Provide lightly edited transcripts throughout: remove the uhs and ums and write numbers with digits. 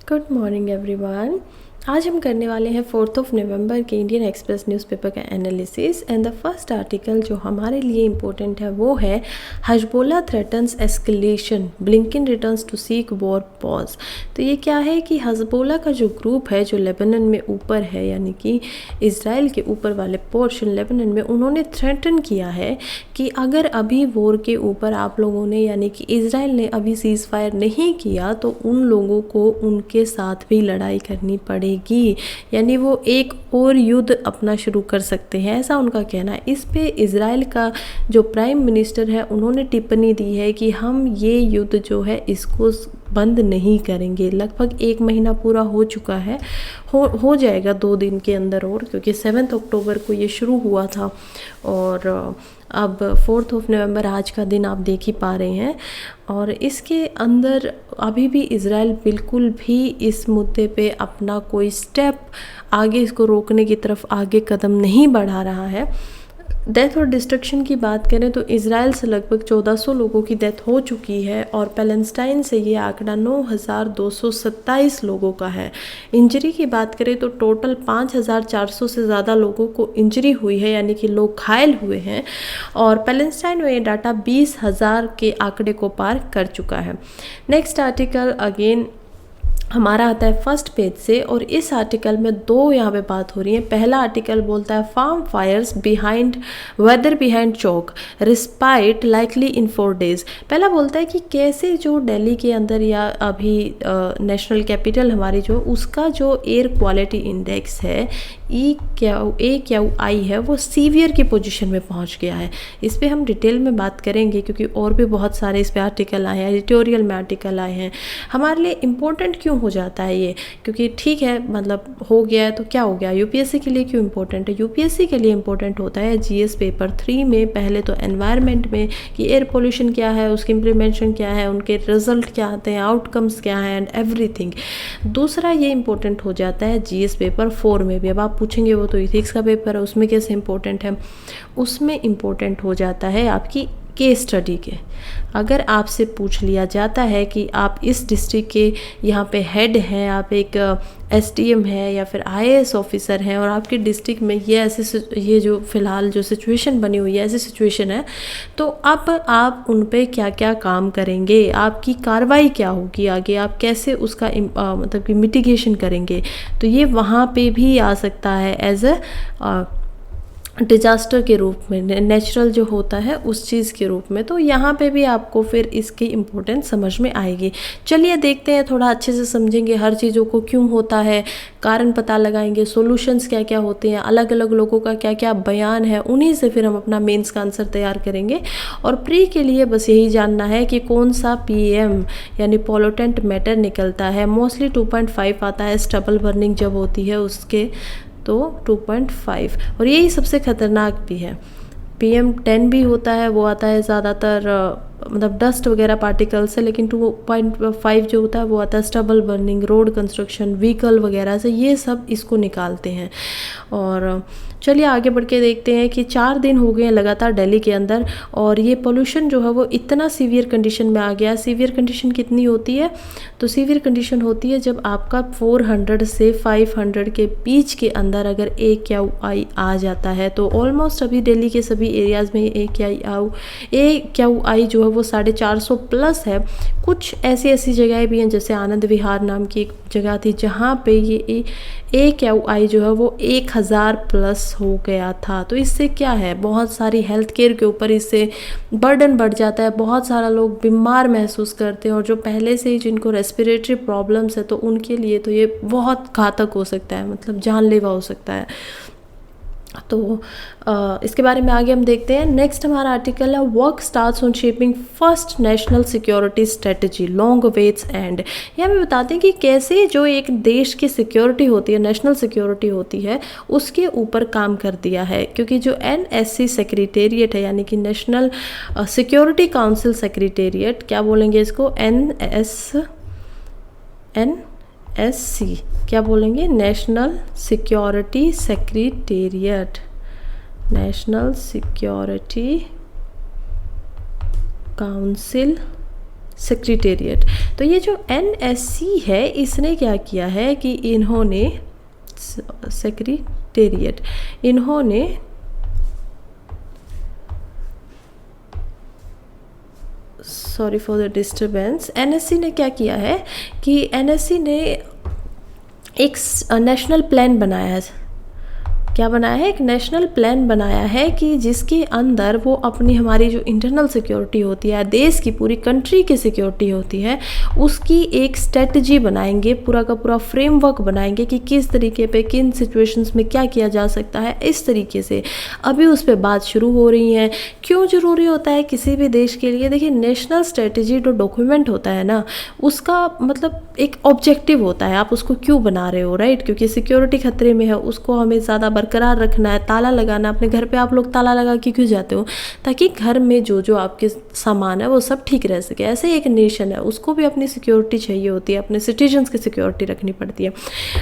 Good morning everyone. आज हम करने वाले हैं 4 नवंबर के इंडियन एक्सप्रेस न्यूज़पेपर का analysis. And the first article जो हमारे लिए इम्पोर्टेंट है वो है Hezbollah threatens escalation, Blinken returns to seek war pause. तो ये क्या है कि हजबोला का जो ग्रुप है जो लेबनान में ऊपर है, यानी कि इसराइल के ऊपर वाले पोर्शन लेबनान में, उन्होंने थ्रेटन किया है कि अगर अभी वॉर के ऊपर आप लोगों ने यानी कि इसराइल ने अभी सीज़ फायर नहीं किया तो उन लोगों को उनके साथ भी लड़ाई करनी पड़ेगी, यानी वो एक और युद्ध अपना शुरू कर सकते हैं, ऐसा उनका कहना है। इस पे इसराइल का जो प्राइम मिनिस्टर है उन्होंने टिप्पणी दी है कि हम ये युद्ध जो है इसको बंद नहीं करेंगे। लगभग 1 महीना पूरा हो चुका है, हो जाएगा 2 दिन के अंदर, और क्योंकि 7 अक्टूबर को ये शुरू हुआ था और अब 4 नवंबर आज का दिन आप देख ही पा रहे हैं। और इसके अंदर अभी भी इसराइल बिल्कुल भी इस मुद्दे पे अपना कोई स्टेप आगे इसको रोकने की तरफ आगे कदम नहीं बढ़ा रहा है। डेथ और डिस्ट्रक्शन की बात करें तो इसराइल से लगभग 1400 लोगों की डेथ हो चुकी है और पैलेस्टाइन से ये आंकड़ा 9227 लोगों का है। इंजरी की बात करें तो टोटल 5400 से ज़्यादा लोगों को इंजरी हुई है, यानी कि लोग घायल हुए हैं, और पैलेस्टाइन में ये डाटा 20,000 के आंकड़े को पार कर चुका है। नेक्स्ट आर्टिकल अगेन हमारा आता है फर्स्ट पेज से, और इस आर्टिकल में 2 यहाँ पे बात हो रही है। पहला आर्टिकल बोलता है farm fires behind weather behind choke respite likely in 4 days। पहला बोलता है कि कैसे जो दिल्ली के अंदर या अभी नेशनल कैपिटल हमारी जो उसका जो एयर क्वालिटी इंडेक्स है AQI है वो सीवियर की पोजीशन में पहुंच गया है। इस पे हम डिटेल में बात करेंगे क्योंकि और भी बहुत सारे इस पे आर्टिकल आए हैं, एडिटोरियल में आर्टिकल आए हैं। हमारे लिए इम्पोर्टेंट क्यों हो जाता है ये, क्योंकि ठीक है मतलब हो गया है तो क्या हो गया, यूपीएससी के लिए क्यों इम्पोर्टेंट है। यूपीएससी के लिए इम्पोर्टेंट होता है जीएस पेपर 3 में पहले तो एनवायरनमेंट में कि एयर पोल्यूशन क्या है, उसकी इम्प्लीमेंटेशन क्या है, उनके रिजल्ट क्या आते हैं, आउटकम्स क्या हैं एंड एवरीथिंग। दूसरा ये इम्पोर्टेंट हो जाता है जीएस पेपर 4 में भी। अब आप पूछेंगे वो तो इथिक्स का पेपर है, उसमें कैसे इंपॉर्टेंट है। उसमें इम्पोर्टेंट हो जाता है आपकी केस स्टडी के। अगर आपसे पूछ लिया जाता है कि आप इस डिस्ट्रिक्ट के यहाँ पे हेड हैं, आप एक एसडीएम है या फिर आईएएस ऑफिसर हैं और आपके डिस्ट्रिक्ट में ये जो फ़िलहाल जो सिचुएशन बनी हुई है ऐसी सिचुएशन है, तो अब आप उन पे क्या क्या काम करेंगे, आपकी कार्रवाई क्या होगी आगे, आप कैसे उसका मतलब कि मिटिगेशन करेंगे, तो ये वहाँ पे भी आ सकता है एज अ डिजास्टर के रूप में, नेचुरल जो होता है उस चीज़ के रूप में। तो यहाँ पे भी आपको फिर इसकी इम्पोर्टेंस समझ में आएगी। चलिए देखते हैं, थोड़ा अच्छे से समझेंगे हर चीज़ों को, क्यों होता है, कारण पता लगाएंगे, सॉल्यूशंस क्या क्या होते हैं, अलग अलग लोगों का क्या क्या बयान है, उन्हीं से फिर हम अपना मेंस का आंसर तैयार करेंगे। और प्री के लिए बस यही जानना है कि कौन सा पीएम यानी पोल्यूटेंट मैटर निकलता है। मोस्टली 2.5 आता है, स्टबल बर्निंग जब होती है उसके तो 2.5, और यही सबसे ख़तरनाक भी है। PM10 भी होता है, वो आता है ज़्यादातर मतलब डस्ट वगैरह पार्टिकल से, लेकिन 2.5 जो होता है वो आता है stubble burning, road construction, vehicle वगैरह से, ये सब इसको निकालते हैं। और चलिए आगे बढ़ के देखते हैं कि 4 दिन हो गए हैं लगातार दिल्ली के अंदर और ये पोल्यूशन जो है वो इतना सीवियर कंडीशन में आ गया। सीवियर कंडीशन कितनी होती है, तो सीवियर कंडीशन होती है जब आपका 400 से 500 के बीच के अंदर अगर AQI आ जाता है। तो ऑलमोस्ट अभी दिल्ली के सभी एरियाज़ में AQI जो है वो 450 प्लस है। कुछ ऐसी जगहें भी हैं जैसे आनंद विहार नाम की एक जगह थी जहाँ पे ये AQI जो है वो 1000 प्लस हो गया था। तो इससे क्या है, बहुत सारी हेल्थ केयर के ऊपर इससे बर्डन बढ़ जाता है, बहुत सारा लोग बीमार महसूस करते हैं, और जो पहले से ही जिनको रेस्पिरेटरी प्रॉब्लम्स है तो उनके लिए तो ये बहुत घातक हो सकता है, मतलब जानलेवा हो सकता है। तो इसके बारे में आगे हम देखते हैं। नेक्स्ट हमारा आर्टिकल है work starts on shaping first national security strategy long waits end. ये हमें बताते हैं कि कैसे जो एक देश की सिक्योरिटी होती है, नेशनल सिक्योरिटी होती है, उसके ऊपर काम कर दिया है। क्योंकि जो NSC सेक्रेटेरिएट है यानी कि नेशनल सिक्योरिटी काउंसिल सेक्रेटेरिएट, क्या बोलेंगे इसको, NSC क्या बोलेंगे, national security secretariat, national security council secretariat. तो ये जो NSC है इसने क्या किया है कि इन्होंने सेक्रेटेरिएट, इन्होंने sorry for the disturbance, NSC ने क्या किया है कि NSC ने एक नेशनल प्लान बनाया है। क्या बनाया है? एक नेशनल प्लान बनाया है कि जिसके अंदर वो अपनी हमारी जो इंटरनल सिक्योरिटी होती है, देश की पूरी कंट्री की सिक्योरिटी होती है, उसकी एक स्ट्रेटजी बनाएंगे, पूरा का पूरा फ्रेमवर्क बनाएंगे कि किस तरीके पे किन सिचुएशंस में क्या किया जा सकता है। इस तरीके से अभी उस पर बात शुरू हो रही है। क्यों ज़रूरी होता है किसी भी देश के लिए? देखिए, नेशनल स्ट्रेटजी जो डॉक्यूमेंट होता है ना, उसका मतलब एक ऑब्जेक्टिव होता है, आप उसको क्यों बना रहे हो, राइट? क्योंकि सिक्योरिटी खतरे में है, उसको हमें ज़्यादा बरकरार रखना है, ताला लगाना। अपने घर पे आप लोग ताला लगा के क्यों जाते हो? ताकि घर में जो जो आपके सामान है वो सब ठीक रह सके। ऐसे ही एक नेशन है, उसको भी अपनी सिक्योरिटी चाहिए होती है, अपने सिटीजन्स की सिक्योरिटी रखनी पड़ती है।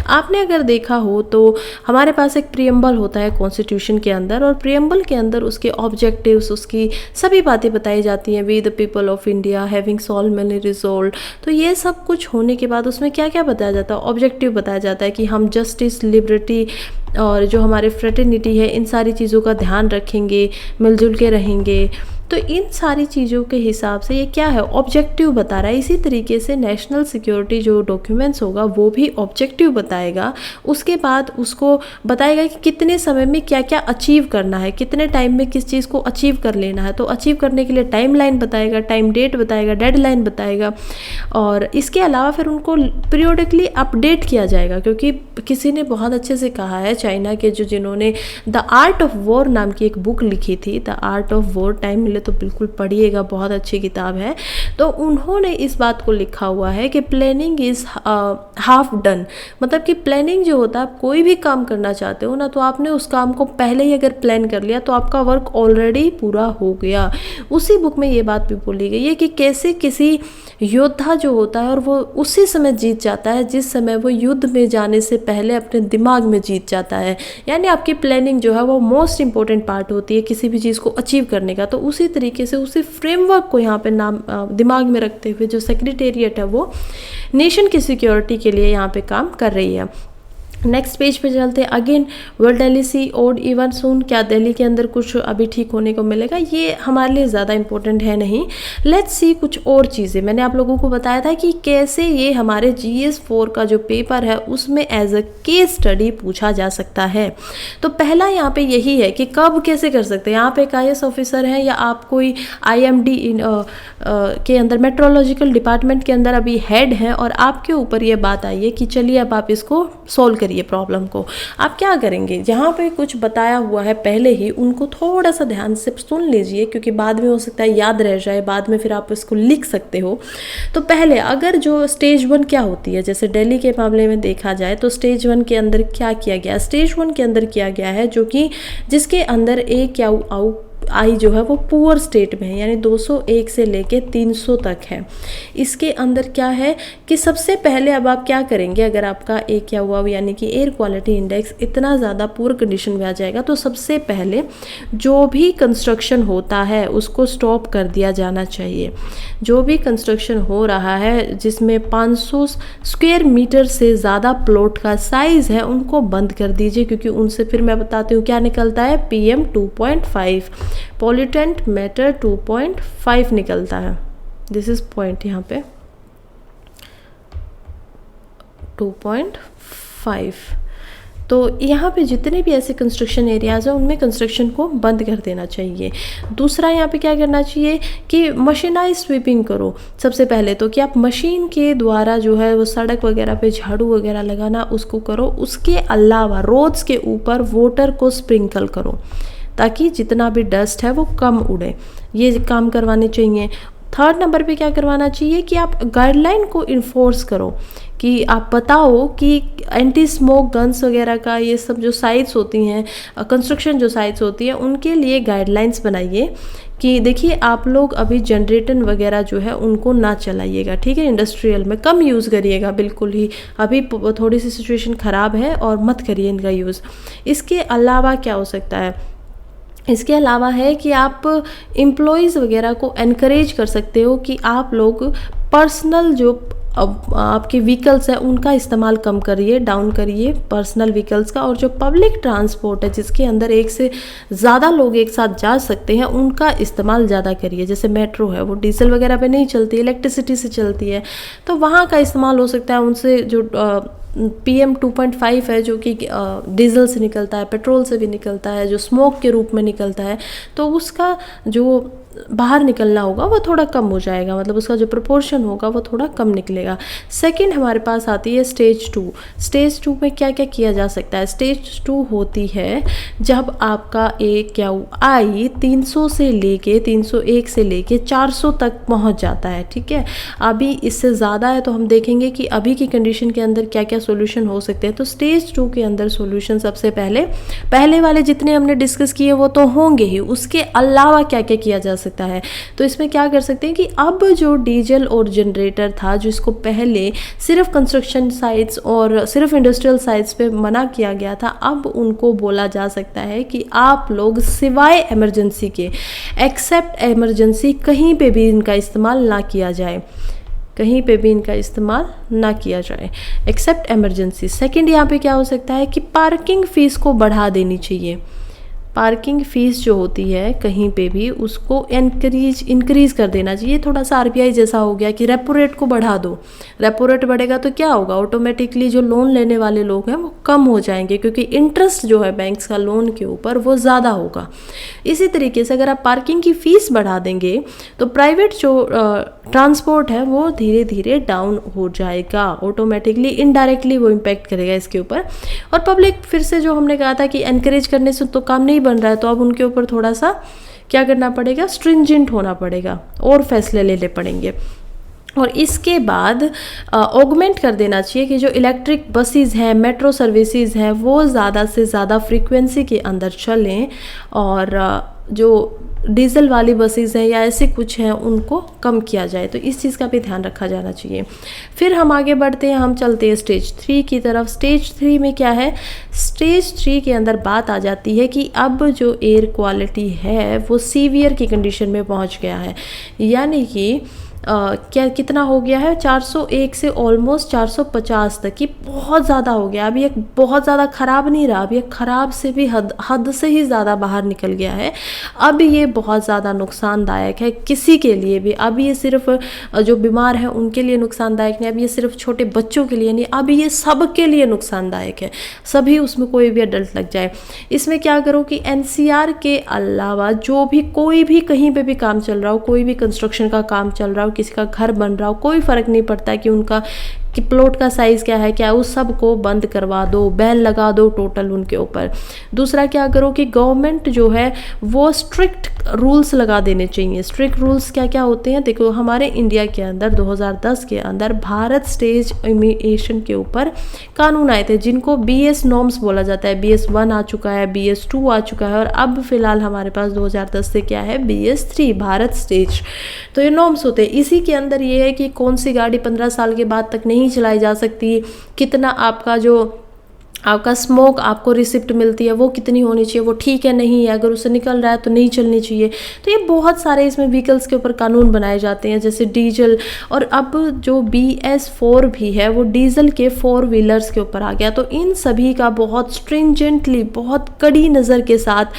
आपने अगर देखा हो तो हमारे पास एक प्रियम्बल होता है कॉन्स्टिट्यूशन के अंदर, और प्रियम्बल के अंदर उसके ऑब्जेक्टिव्स, उसकी सभी बातें बताई जाती हैं। We the people of India having solemnly resolve. तो ये सब कुछ होने के बाद उसमें क्या क्या बताया जाता है? ऑब्जेक्टिव बताया जाता है कि हम जस्टिस, लिबर्टी और जो हमारे फ्रेटर्निटी है, इन सारी चीज़ों का ध्यान रखेंगे, मिलजुल के रहेंगे। तो इन सारी चीज़ों के हिसाब से ये क्या है? ऑब्जेक्टिव बता रहा है। इसी तरीके से नेशनल सिक्योरिटी जो डॉक्यूमेंट्स होगा वो भी ऑब्जेक्टिव बताएगा। उसके बाद उसको बताएगा कि कितने समय में क्या क्या अचीव करना है, कितने टाइम में किस चीज़ को अचीव कर लेना है। तो अचीव करने के लिए टाइम लाइन बताएगा, टाइम डेट बताएगा, डेडलाइन बताएगा। और इसके अलावा फिर उनको पीरियोडिकली अपडेट किया जाएगा, क्योंकि किसी ने बहुत अच्छे से कहा है, चाइना के जिन्होंने द आर्ट ऑफ वॉर नाम की एक बुक लिखी थी, the art of war, time मिले तो बिल्कुल पढ़िएगा, बहुत अच्छी किताब है। तो उन्होंने इस बात को लिखा हुआ है कि प्लानिंग इज़ हाफ डन। मतलब कि प्लानिंग जो होता है, आप कोई भी काम करना चाहते हो ना, तो आपने उस काम को पहले ही अगर प्लान कर लिया तो आपका वर्क ऑलरेडी पूरा हो गया। उसी बुक में ये बात भी बोली गई है कि कैसे किसी योद्धा जो होता है और वो उसी समय जीत जाता है जिस समय वो युद्ध में जाने से पहले अपने दिमाग में जीत जाता है। यानी आपकी प्लानिंग जो है वो मोस्ट इंपॉर्टेंट पार्ट होती है किसी भी चीज़ को अचीव करने का। तो उसी तरीके से उसी फ्रेमवर्क को यहाँ पे दिमाग में रखते हुए जो सेक्रेटेरिएट है वो नेशन की सिक्योरिटी के लिए यहाँ पे काम कर रही है। नेक्स्ट पेज पे चलते हैं। Again, will Delhi see odd even soon? क्या दिल्ली के अंदर कुछ अभी ठीक होने को मिलेगा? ये हमारे लिए ज़्यादा इंपॉर्टेंट है नहीं। लेट्स सी कुछ और चीज़ें। मैंने आप लोगों को बताया था कि कैसे ये हमारे GS4 का जो पेपर है उसमें एज अ केस स्टडी पूछा जा सकता है। तो पहला यहाँ पे यही है कि कब कैसे कर सकते हैं। यहाँ पे एक IAS ऑफिसर है या आप कोई IMD के अंदर मेट्रोलॉजिकल डिपार्टमेंट के अंदर अभी हेड हैं और आपके ऊपर ये बात आई है कि चलिए अब आप इसको सॉल्व ये प्रॉब्लम को। आप क्या करेंगे? जहाँ पे कुछ बताया हुआ है पहले ही उनको थोड़ा सा ध्यान से सुन लीजिए, क्योंकि बाद में हो सकता है याद रह जाए, बाद में फिर आप इसको लिख सकते हो। तो पहले अगर जो स्टेज 1 क्या होती है, जैसे दिल्ली के मामले में देखा जाए तो स्टेज 1 के अंदर क्या किया गया? स्टेज 1 के अंदर किया गया है जो कि जिसके अंदर आई जो है वो पुअर स्टेट में है, यानी 201 से लेके 300 तक है। इसके अंदर क्या है कि सबसे पहले अब आप क्या करेंगे, अगर आपका क्या हुआ यानी कि एयर क्वालिटी इंडेक्स इतना ज़्यादा पुअर कंडीशन में आ जाएगा, तो सबसे पहले जो भी कंस्ट्रक्शन होता है उसको स्टॉप कर दिया जाना चाहिए। जो भी कंस्ट्रक्शन हो रहा है जिसमें 500 स्क्वायर मीटर से ज़्यादा प्लॉट का साइज़ है उनको बंद कर दीजिए, क्योंकि उनसे फिर मैं बताती हूँ क्या निकलता है। PM 2.5, पॉल्यूटेंट मैटर 2.5 निकलता है। दिस इज पॉइंट यहाँ पे 2.5। तो यहाँ पे जितने भी ऐसे कंस्ट्रक्शन एरियाज़ हैं उनमें कंस्ट्रक्शन को बंद कर देना चाहिए। दूसरा यहाँ पे क्या करना चाहिए कि मशीनाइज स्वीपिंग करो सबसे पहले तो, कि आप मशीन के द्वारा जो है वो सड़क वगैरह पे झाड़ू वगैरह लगाना उसको करो। उसके अलावा रोड्स के ऊपर वाटर को स्प्रिंकल करो ताकि जितना भी डस्ट है वो कम उड़े। ये काम करवाने चाहिए। थर्ड नंबर पे क्या करवाना चाहिए कि आप गाइडलाइन को इन्फोर्स करो, कि आप बताओ कि एंटी स्मोक गन्स वगैरह का ये सब जो साइट्स होती हैं, कंस्ट्रक्शन जो साइट्स होती हैं, उनके लिए गाइडलाइंस बनाइए कि देखिए आप लोग अभी जनरेटर वगैरह जो है उनको ना चलाइएगा, ठीक है। इंडस्ट्रियल में कम यूज़ करिएगा बिल्कुल ही, अभी थोड़ी सी सिचुएशन ख़राब है और मत करिए इनका यूज़। इसके अलावा क्या हो सकता है इसके अलावा है कि आप एम्प्लॉयज़ वगैरह को एनकरेज कर सकते हो कि आप लोग पर्सनल जो अब आपके व्हीकल्स है उनका इस्तेमाल कम करिए, डाउन करिए पर्सनल व्हीकल्स का, और जो पब्लिक ट्रांसपोर्ट है जिसके अंदर एक से ज़्यादा लोग एक साथ जा सकते हैं उनका इस्तेमाल ज़्यादा करिए। जैसे मेट्रो है वो डीजल वगैरह पे नहीं चलती, इलेक्ट्रिसिटी से चलती है, तो वहाँ का इस्तेमाल हो सकता है। उनसे जो PM 2.5 है जो कि डीजल से निकलता है, पेट्रोल से भी निकलता है, जो स्मोक के रूप में निकलता है, तो उसका जो बाहर निकलना होगा वो थोड़ा कम हो जाएगा, मतलब उसका जो प्रोपोर्शन होगा वो थोड़ा कम निकलेगा। सेकंड हमारे पास आती है स्टेज 2। स्टेज 2 में क्या क्या किया जा सकता है? स्टेज 2 होती है जब आपका AQI 300 से लेके 301 से लेके 400 तक पहुंच जाता है, ठीक है। अभी इससे ज़्यादा है तो हम देखेंगे कि अभी की कंडीशन के अंदर क्या क्या सोल्यूशन हो सकते हैं। तो स्टेज 2 के अंदर सोल्यूशन सबसे पहले वाले जितने हमने डिस्कस किए वो तो होंगे ही, उसके अलावा क्या क्या किया जा सकता है। तो इसमें क्या कर सकते हैं कि अब जो डीजल और जनरेटर था जिसको पहले सिर्फ कंस्ट्रक्शन साइट्स और सिर्फ इंडस्ट्रियल साइट्स पे मना किया गया था, अब उनको बोला जा सकता है कि आप लोग सिवाय इमरजेंसी के, एक्सेप्ट इमरजेंसी, कहीं पे भी इनका इस्तेमाल ना किया जाए, कहीं पे भी इनका इस्तेमाल ना किया जाए एक्सेप्ट इमरजेंसी। सेकंड यहाँ पे क्या हो सकता है कि पार्किंग फ़ीस को बढ़ा देनी चाहिए। पार्किंग फ़ीस जो होती है कहीं पे भी उसको इंक्रीज़ कर देना चाहिए। थोड़ा सा RBI जैसा हो गया कि रेपो रेट को बढ़ा दो। रेपो रेट बढ़ेगा तो क्या होगा, ऑटोमेटिकली जो लोन लेने वाले लोग हैं वो कम हो जाएंगे, क्योंकि इंटरेस्ट जो है बैंक्स का लोन के ऊपर वो ज़्यादा होगा। इसी तरीके से अगर आप पार्किंग की फ़ीस बढ़ा देंगे तो प्राइवेट जो ट्रांसपोर्ट है वो धीरे धीरे डाउन हो जाएगा, ऑटोमेटिकली इनडायरेक्टली वो इम्पैक्ट करेगा इसके ऊपर। और पब्लिक, फिर से जो हमने कहा था कि एनकरेज करने से तो काम नहीं बन रहा है, तो अब उनके ऊपर थोड़ा सा क्या करना पड़ेगा, स्ट्रिंजेंट होना पड़ेगा और फैसले लेने पड़ेंगे। और इसके बाद ऑगमेंट कर देना चाहिए कि जो इलेक्ट्रिक बसेस हैं, मेट्रो सर्विसेज हैं, वो ज़्यादा से ज़्यादा फ्रीक्वेंसी के अंदर चलें, और जो डीजल वाली बसेस हैं या ऐसे कुछ हैं उनको कम किया जाए। तो इस चीज़ का भी ध्यान रखा जाना चाहिए। फिर हम आगे बढ़ते हैं, हम चलते हैं स्टेज 3 की तरफ। स्टेज 3 में क्या है? स्टेज 3 के अंदर बात आ जाती है कि अब जो एयर क्वालिटी है वो सीवियर की कंडीशन में पहुंच गया है, यानी कि क्या कितना हो गया है, 401 से ऑलमोस्ट 450 तक की बहुत ज़्यादा हो गया। अभी एक बहुत ज़्यादा ख़राब नहीं रहा, अभी एक ख़राब से भी हद से ही ज़्यादा बाहर निकल गया है। अब ये बहुत ज़्यादा नुकसानदायक है किसी के लिए भी। अब ये सिर्फ जो बीमार हैं उनके लिए नुकसानदायक नहीं, अब ये सिर्फ छोटे बच्चों के लिए नहीं, अब ये सब के लिए नुकसानदायक है, सभी उसमें कोई भी अडल्ट लग जाए। इसमें क्या करो कि NCR के अलावा जो भी कोई भी कहीं पे भी काम चल रहा हो, कोई भी कंस्ट्रक्शन का काम चल रहा हो, किसी का घर बन रहा हो, कोई फ़र्क नहीं पड़ता कि उनका कि प्लॉट का साइज़ क्या है, क्या उस सब को बंद करवा दो, बैन लगा दो टोटल उनके ऊपर। दूसरा क्या करो कि गवर्नमेंट जो है वो स्ट्रिक्ट रूल्स लगा देने चाहिए। स्ट्रिक्ट रूल्स क्या क्या होते हैं? देखो, हमारे इंडिया के अंदर 2010 के अंदर भारत स्टेज एविएशन के ऊपर कानून आए थे जिनको BS नॉर्म्स बोला जाता है। BS 1 आ चुका है, BS 2 आ चुका है, और अब फिलहाल हमारे पास 2010 से क्या है, BS 3 भारत स्टेज। तो ये नॉर्म्स होते हैं। इसी के अंदर ये है कि कौन सी गाड़ी 15 साल के बाद तक नहीं चलाई जा सकती, कितना आपका स्मोक आपको रिसिप्ट मिलती है वो कितनी होनी चाहिए, वो ठीक है नहीं है, अगर उससे निकल रहा है तो नहीं चलनी चाहिए। तो ये बहुत सारे इसमें व्हीकल्स के ऊपर कानून बनाए जाते हैं, जैसे डीजल, और अब जो BS 4 भी है वो डीजल के 4 व्हीलर्स के ऊपर आ गया। तो इन सभी का बहुत स्ट्रिंजेंटली, बहुत कड़ी नज़र के साथ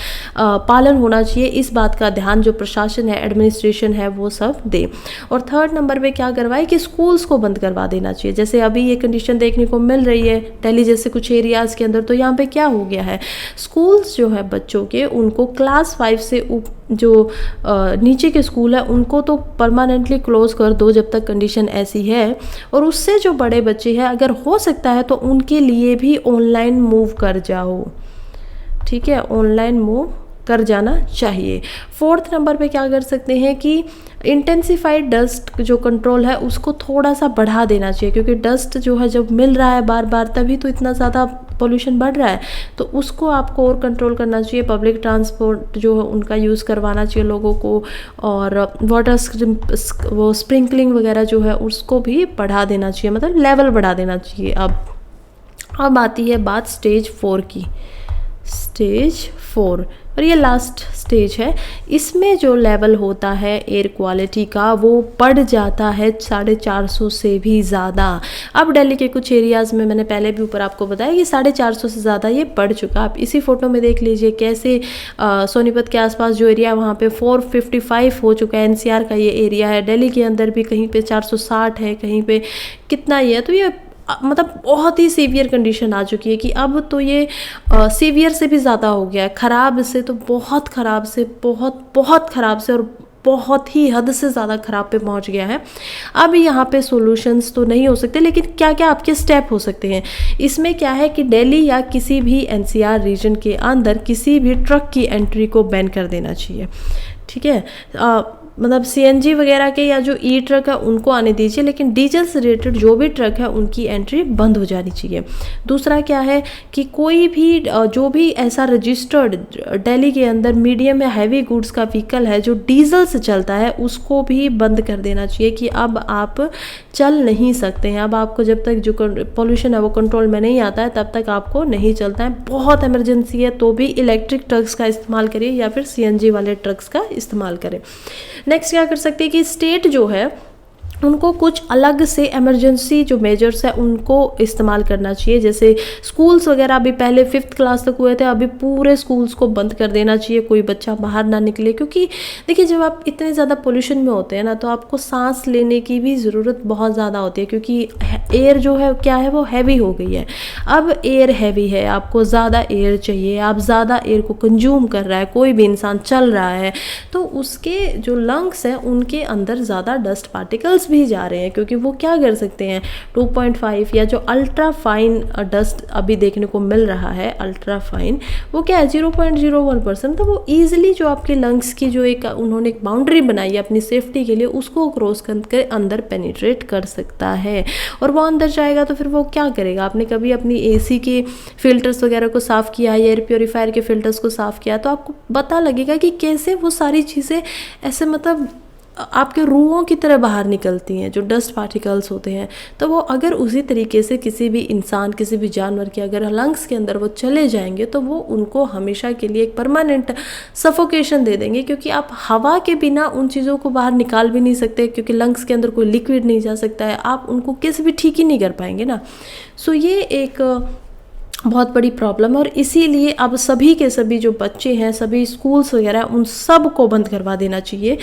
पालन होना चाहिए। इस बात का ध्यान जो प्रशासन है, एडमिनिस्ट्रेशन है, वो सब दे। और थर्ड नंबर पे क्या करवाए कि स्कूल्स को बंद करवा देना चाहिए। जैसे अभी ये कंडीशन देखने को मिल रही है दिल्ली जैसे कुछ एरियाज के अंदर, तो यहाँ पे क्या हो गया है, स्कूल्स जो है बच्चों के, उनको क्लास 5 से जो नीचे के स्कूल है उनको तो परमानेंटली क्लोज कर दो जब तक कंडीशन ऐसी है। और उससे जो बड़े बच्चे हैं अगर हो सकता है तो उनके लिए भी ऑनलाइन मूव कर जाओ, ठीक है, ऑनलाइन मूव कर जाना चाहिए। फोर्थ नंबर पे क्या कर सकते हैं कि इंटेंसिफाइड डस्ट जो कंट्रोल है उसको थोड़ा सा बढ़ा देना चाहिए, क्योंकि डस्ट जो है जब मिल रहा है बार बार तभी तो इतना ज़्यादा पोल्यूशन बढ़ रहा है। तो उसको आपको और कंट्रोल करना चाहिए। पब्लिक ट्रांसपोर्ट जो है उनका यूज़ करवाना चाहिए लोगों को, और वाटर वो स्प्रिंकलिंग वगैरह जो है उसको भी बढ़ा देना चाहिए, मतलब लेवल बढ़ा देना चाहिए। अब आती है बात स्टेज 4 की। स्टेज 4 और ये लास्ट स्टेज है। इसमें जो लेवल होता है एयर क्वालिटी का वो बढ़ जाता है 450 से भी ज़्यादा। अब दिल्ली के कुछ एरियाज़ में मैंने पहले भी ऊपर आपको बताया कि 450 से ज़्यादा ये बढ़ चुका। आप इसी फ़ोटो में देख लीजिए कैसे सोनीपत के आसपास जो एरिया वहाँ पे 455 हो चुका है। एनसीआर का ये एरिया है। दिल्ली के अंदर भी कहीं पे 460 है, कहीं पे कितना ही है। तो ये मतलब बहुत ही सीवियर कंडीशन आ चुकी है कि अब तो ये सीवियर से भी ज़्यादा हो गया है। ख़राब से तो बहुत ख़राब से बहुत ख़राब से और बहुत ही हद से ज़्यादा ख़राब पे पहुंच गया है। अब यहाँ पे सॉल्यूशंस तो नहीं हो सकते, लेकिन क्या क्या आपके स्टेप हो सकते हैं इसमें क्या है कि दिल्ली या किसी भी एनसीआर रीजन के अंदर किसी भी ट्रक की एंट्री को बैन कर देना चाहिए। ठीक है, मतलब सीएनजी वगैरह के या जो ई ट्रक है उनको आने दीजिए, लेकिन डीजल से रिलेटेड जो भी ट्रक है उनकी एंट्री बंद हो जानी चाहिए। दूसरा क्या है कि कोई भी जो भी ऐसा रजिस्टर्ड दिल्ली के अंदर मीडियम या हैवी गुड्स का व्हीकल है जो डीजल से चलता है उसको भी बंद कर देना चाहिए कि अब आप चल नहीं सकते हैं। अब आपको जब तक जो पॉल्यूशन है वो कंट्रोल में नहीं आता है तब तक आपको नहीं चलता है। बहुत इमरजेंसी है तो भी इलेक्ट्रिक ट्रक्स का इस्तेमाल करिए या फिर सीएनजी वाले ट्रक्स का इस्तेमाल करें। नेक्स्ट क्या कर सकते हैं कि स्टेट जो है उनको कुछ अलग से इमरजेंसी जो मेजर्स है उनको इस्तेमाल करना चाहिए। जैसे स्कूल्स वगैरह अभी पहले 5th क्लास तक हुए थे, अभी पूरे स्कूल्स को बंद कर देना चाहिए, कोई बच्चा बाहर ना निकले। क्योंकि देखिए जब आप इतने ज़्यादा पोल्यूशन में होते हैं ना तो आपको सांस लेने की भी ज़रूरत बहुत ज़्यादा होती है, क्योंकि एयर जो है क्या है वो हैवी हो गई है। अब एयर हैवी है, आपको ज़्यादा एयर चाहिए, आप ज़्यादा एयर को कंज्यूम कर रहा है, कोई भी इंसान चल रहा है तो उसके जो लंग्स हैं उनके अंदर ज़्यादा डस्ट पार्टिकल्स भी जा रहे हैं। क्योंकि वो क्या कर सकते हैं 2.5 या जो अल्ट्रा फाइन डस्ट अभी देखने को मिल रहा है, अल्ट्रा फाइन वो क्या है 0.01%, तो वो ईजिली जो आपके लंग्स की जो एक उन्होंने एक बाउंड्री बनाई है अपनी सेफ्टी के लिए उसको क्रॉस करके अंदर पेनिट्रेट कर सकता है। और वो अंदर जाएगा तो फिर वो क्या करेगा। आपने कभी अपनी एसी के फिल्टर्स वगैरह को साफ़ किया, एयर प्योरीफायर के फिल्टर्स को साफ़ किया, तो आपको पता लगेगा कि कैसे वो सारी चीज़ें ऐसे मतलब आपके रूहों की तरह बाहर निकलती हैं जो डस्ट पार्टिकल्स होते हैं। तो वो अगर उसी तरीके से किसी भी इंसान किसी भी जानवर के अगर लंग्स के अंदर वो चले जाएंगे तो वो उनको हमेशा के लिए एक परमानेंट सफोकेशन दे देंगे। क्योंकि आप हवा के बिना उन चीज़ों को बाहर निकाल भी नहीं सकते, क्योंकि लंग्स के अंदर कोई लिक्विड नहीं जा सकता है, आप उनको कैसे भी ठीक ही नहीं कर पाएंगे ना। सो ये एक बहुत बड़ी प्रॉब्लम है। और इसीलिए अब सभी के सभी जो बच्चे हैं सभी स्कूल्स वगैरह उन सब को बंद करवा देना चाहिए।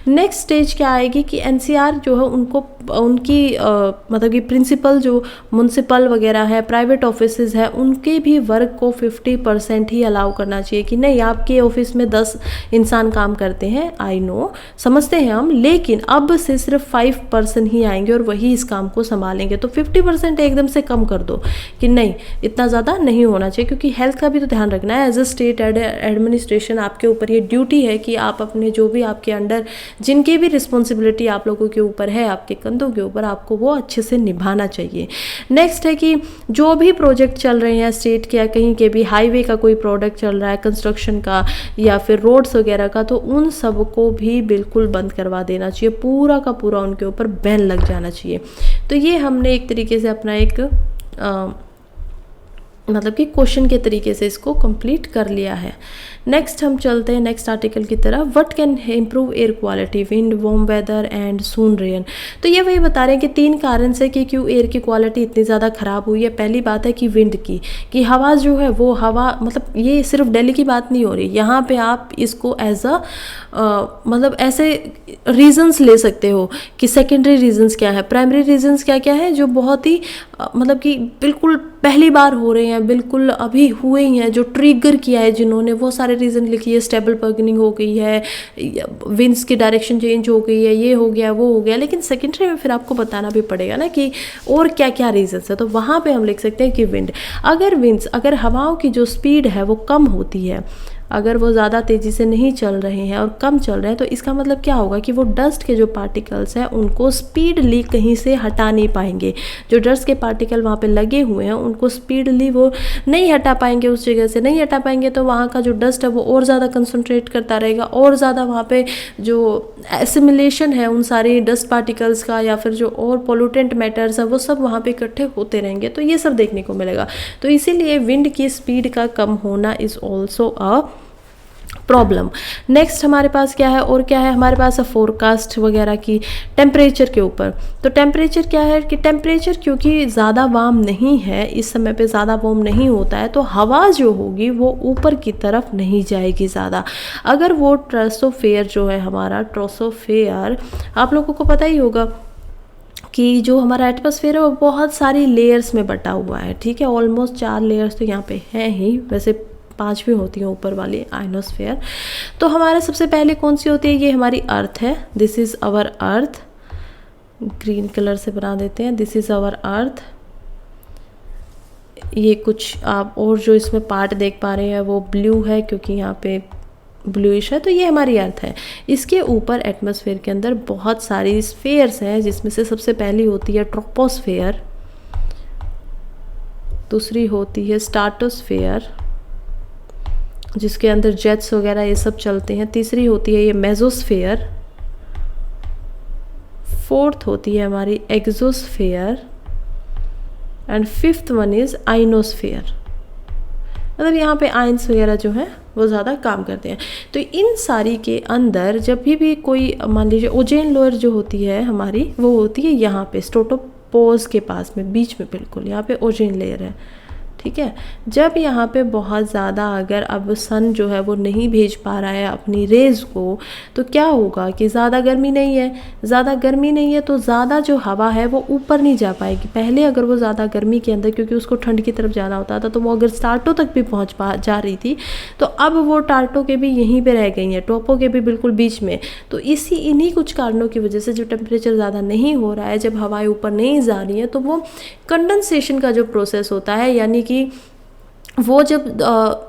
नेक्स्ट स्टेज क्या आएगी कि एनसीआर जो है उनको उनकी मतलब कि प्रिंसिपल जो म्यूनसिपल वगैरह है प्राइवेट ऑफिसेज है उनके भी वर्क को 50% ही अलाउ करना चाहिए कि नहीं आपके ऑफिस में 10 इंसान काम करते हैं, आई नो समझते हैं हम, लेकिन अब से सिर्फ 5% ही आएंगे और वही इस काम को संभालेंगे। तो 50% एकदम से कम कर दो कि नहीं इतना ज़्यादा नहीं होना चाहिए, क्योंकि हेल्थ का भी तो ध्यान रखना है। एज अ स्टेट एडमिनिस्ट्रेशन आपके ऊपर ये ड्यूटी है कि आप अपने जो भी आपके अंडर जिनकी भी रिस्पॉन्सिबिलिटी आप लोगों के ऊपर है आपके कंधों के ऊपर आपको वो अच्छे से निभाना चाहिए। नेक्स्ट है कि जो भी प्रोजेक्ट चल रहे हैं स्टेट के या कहीं के भी हाईवे का कोई प्रोडक्ट चल रहा है कंस्ट्रक्शन का या फिर रोड्स वगैरह का, तो उन सब को भी बिल्कुल बंद करवा देना चाहिए, पूरा का पूरा उनके ऊपर बैन लग जाना चाहिए। तो ये हमने एक तरीके से अपना एक मतलब कि क्वेश्चन के तरीके से इसको कंप्लीट कर लिया है। नेक्स्ट हम चलते हैं नेक्स्ट आर्टिकल की तरफ। What can improve air quality, wind, warm weather and soon rain. तो ये वही बता रहे हैं कि 3 कारण से कि क्यों एयर की क्वालिटी इतनी ज़्यादा ख़राब हुई है। पहली बात है कि विंड की, कि हवा जो है वो हवा मतलब ये सिर्फ दिल्ली की बात नहीं हो रही, यहाँ पे आप इसको एज अ मतलब ऐसे रीजंस ले सकते हो कि सेकेंडरी रीजंस क्या है, प्राइमरी रीजंस क्या क्या है जो बहुत ही मतलब कि बिल्कुल पहली बार हो रहे हैं, बिल्कुल अभी हुए ही हैं, जो ट्रिगर किया है जिन्होंने, वो सारे रीज़न लिखी है। स्टेबल पर्गनिंग हो गई है, विंड्स की डायरेक्शन चेंज हो गई है, ये हो गया वो हो गया, लेकिन सेकेंडरी में फिर आपको बताना भी पड़ेगा ना कि और क्या क्या रीजंस है। तो वहाँ पे हम लिख सकते हैं कि विंड, अगर हवाओं की जो स्पीड है वो कम होती है, अगर वो ज़्यादा तेज़ी से नहीं चल रहे हैं और कम चल रहे हैं, तो इसका मतलब क्या होगा कि वो डस्ट के जो पार्टिकल्स हैं उनको स्पीडली कहीं से हटा नहीं पाएंगे। जो डस्ट के पार्टिकल वहाँ पे लगे हुए हैं उनको स्पीडली वो नहीं हटा पाएंगे, उस जगह से नहीं हटा पाएंगे, तो वहाँ का जो डस्ट है वो और ज़्यादा कंसंट्रेट करता रहेगा, और ज़्यादा वहाँ पे जो एसिमिलेशन है उन सारे डस्ट पार्टिकल्स का या फिर जो और पोल्यूटेंट मैटर्स है वो सब वहाँ पे इकट्ठे होते रहेंगे। तो ये सब देखने को मिलेगा। तो इसीलिए विंड की स्पीड का कम होना is also a problem. Next हमारे पास क्या है, और क्या है हमारे पास है फोरकास्ट वगैरह की टेम्परेचर के ऊपर। तो टेम्परेचर क्या है कि टेम्परेचर क्योंकि ज़्यादा वार्म नहीं है, इस समय पे ज़्यादा वार्म नहीं होता है, तो हवा जो होगी वो ऊपर की तरफ नहीं जाएगी ज़्यादा। अगर वो ट्रोपोस्फेयर जो है हमारा, ट्रोपोस्फेयर आप लोगों को पता ही होगा कि जो हमारा एटमॉस्फेयर है वो बहुत सारी लेयर्स में बटा हुआ है, ठीक है। ऑलमोस्ट 4 लेयर्स तो यहाँ पे हैं ही, वैसे 5 भी होती हैं ऊपर वाली, आयनोस्फेयर। तो हमारे सबसे पहले कौन सी होती है, ये हमारी अर्थ है, this is our earth, green colour से बना देते हैं, दिस इज़ आवर अर्थ। ये कुछ आप और जो इसमें पार्ट देख पा रहे हैं वो ब्लू है क्योंकि यहाँ पे ब्लूइश है, तो ये हमारी अर्थ है। इसके ऊपर एटमॉस्फेयर के अंदर बहुत सारी स्फेयर्स हैं, जिसमें से सबसे पहली होती है ट्रोपोस्फेयर, दूसरी होती है स्ट्रेटोस्फेयर जिसके अंदर जेट्स वगैरह ये सब चलते हैं, तीसरी होती है ये मेसोस्फेयर, फोर्थ होती है हमारी exosphere, and fifth one is ionosphere. मतलब यहाँ पे आयंस वगैरह जो है वो ज़्यादा काम करते हैं। तो इन सारी के अंदर जब भी कोई मान लीजिए ओजोन लेयर जो होती है हमारी, वो होती है यहाँ पे स्ट्रेटोपोज के पास में, बीच में बिल्कुल यहाँ पे ओजोन लेयर है, ठीक है। जब यहाँ पे बहुत ज़्यादा अगर अब सन जो है वो नहीं भेज पा रहा है अपनी रेज़ को, तो क्या होगा कि ज़्यादा गर्मी नहीं है, ज़्यादा गर्मी नहीं है तो ज़्यादा जो हवा है वो ऊपर नहीं जा पाएगी। पहले अगर वो ज़्यादा गर्मी के अंदर, क्योंकि उसको ठंड की तरफ जाना होता था, तो वो अगर स्टार्टो तक भी जा रही थी, तो अब वो टार्टो के भी यहीं पर रह गई हैं, टोपो के भी बिल्कुल बीच में। तो इन्हीं कुछ कारणों की वजह से जो टेम्परेचर ज़्यादा नहीं हो रहा है, जब हवाएं ऊपर नहीं जा रही हैं, तो वो कंडेंसेशन का जो प्रोसेस होता है, यानी कि वो जब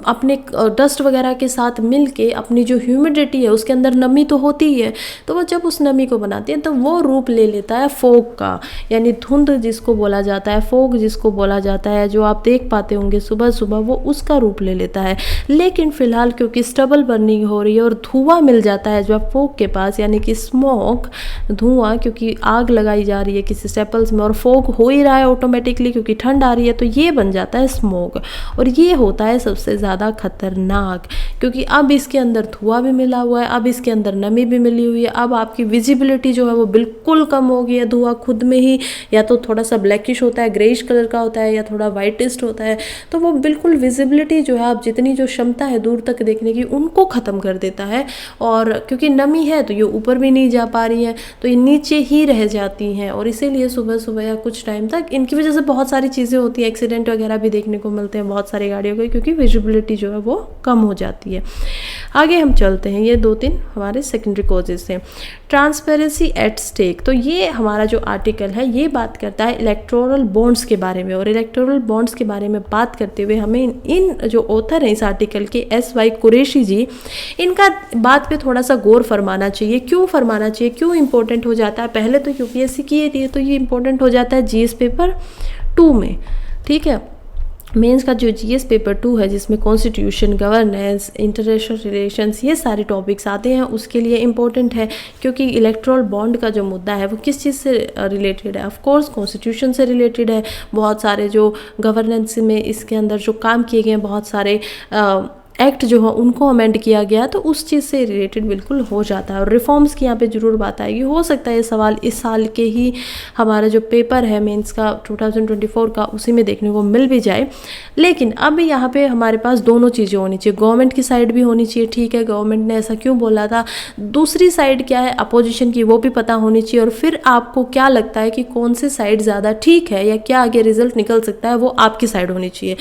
अपने डस्ट वगैरह के साथ मिल के अपनी जो ह्यूमिडिटी है उसके अंदर नमी तो होती ही है, तो वो जब उस नमी को बनाती है तो वो रूप ले लेता है फोग का, यानी धुंध जिसको बोला जाता है, फोग जिसको बोला जाता है, जो आप देख पाते होंगे सुबह सुबह, वो उसका रूप ले लेता है। लेकिन फ़िलहाल क्योंकि स्टबल बर्निंग हो रही है और धुआं मिल जाता है जो फोग के पास, यानी कि स्मोक, धुआं, क्योंकि आग लगाई जा रही है किसी स्टेपल्स में और फोग हो ही रहा है ऑटोमेटिकली क्योंकि ठंड आ रही है, तो ये बन जाता है स्मोक। और ये होता है सबसे ज़्यादा खतरनाक, क्योंकि अब इसके अंदर धुआं भी मिला हुआ है, अब इसके अंदर नमी भी मिली हुई है, अब आपकी विजिबिलिटी जो है वो बिल्कुल कम हो गई है। धुआं खुद में ही या तो थोड़ा सा ब्लैकिश होता है, ग्रेइश कलर का होता है, या थोड़ा वाइटिस्ट होता है, तो वो बिल्कुल विजिबिलिटी जो है, आप जितनी जो क्षमता है दूर तक देखने की, उनको ख़त्म कर देता है। और क्योंकि नमी है तो ये ऊपर भी नहीं जा पा रही है, तो ये नीचे ही रह जाती हैं, और इसीलिए सुबह सुबह या कुछ टाइम तक इनकी वजह से बहुत सारी चीज़ें होती हैं, एक्सीडेंट वगैरह भी देखने को मिलते हैं बहुत सारी गाड़ियों के, क्योंकि विजिबिलिटी जो है वो कम हो जाती है। आगे हम चलते हैं, ये 2-3 हमारे सेकेंडरी कॉजेज हैं। ट्रांसपेरेंसी एट स्टेक, तो ये हमारा जो आर्टिकल है ये बात करता है इलेक्टोरल बॉन्ड्स के बारे में, और इलेक्टोरल बॉन्ड्स के बारे में बात करते हुए हमें इन जो ऑथर हैं इस आर्टिकल के, S.Y. कुरैशी जी, इनका बात पे थोड़ा सा गौर फरमाना चाहिए। क्यों फरमाना चाहिए, क्यों इंपॉर्टेंट हो जाता है? पहले तो UPSC की है तो ये इंपॉर्टेंट हो जाता है GS पेपर 2 में, ठीक है। मेंस का जो GS पेपर 2 है, जिसमें कॉन्स्टिट्यूशन, गवर्नेंस, इंटरनेशनल रिलेशंस, ये सारे टॉपिक्स आते हैं, उसके लिए इम्पोर्टेंट है, क्योंकि इलेक्टोरल बॉन्ड का जो मुद्दा है वो किस चीज़ से रिलेटेड है? ऑफ कोर्स कॉन्स्टिट्यूशन से रिलेटेड है। बहुत सारे जो गवर्नेंस में इसके अंदर जो काम किए गए हैं, बहुत सारे एक्ट जो है उनको अमेंड किया गया, तो उस चीज़ से रिलेटेड बिल्कुल हो जाता है। और रिफॉर्म्स की यहाँ पे ज़रूर बात आएगी। हो सकता है ये सवाल इस साल के ही हमारा जो पेपर है मेंस का 2024 का, उसी में देखने को मिल भी जाए। लेकिन अब यहाँ पे हमारे पास दोनों चीज़ें होनी चाहिए, गवर्नमेंट की साइड भी होनी चाहिए, ठीक है, गवर्नमेंट ने ऐसा क्यों बोला था, दूसरी साइड क्या है अपोजिशन की, वो भी पता होनी चाहिए। और फिर आपको क्या लगता है कि कौन सी साइड ज़्यादा ठीक है या क्या आगे रिजल्ट निकल सकता है, वो आपकी साइड होनी चाहिए।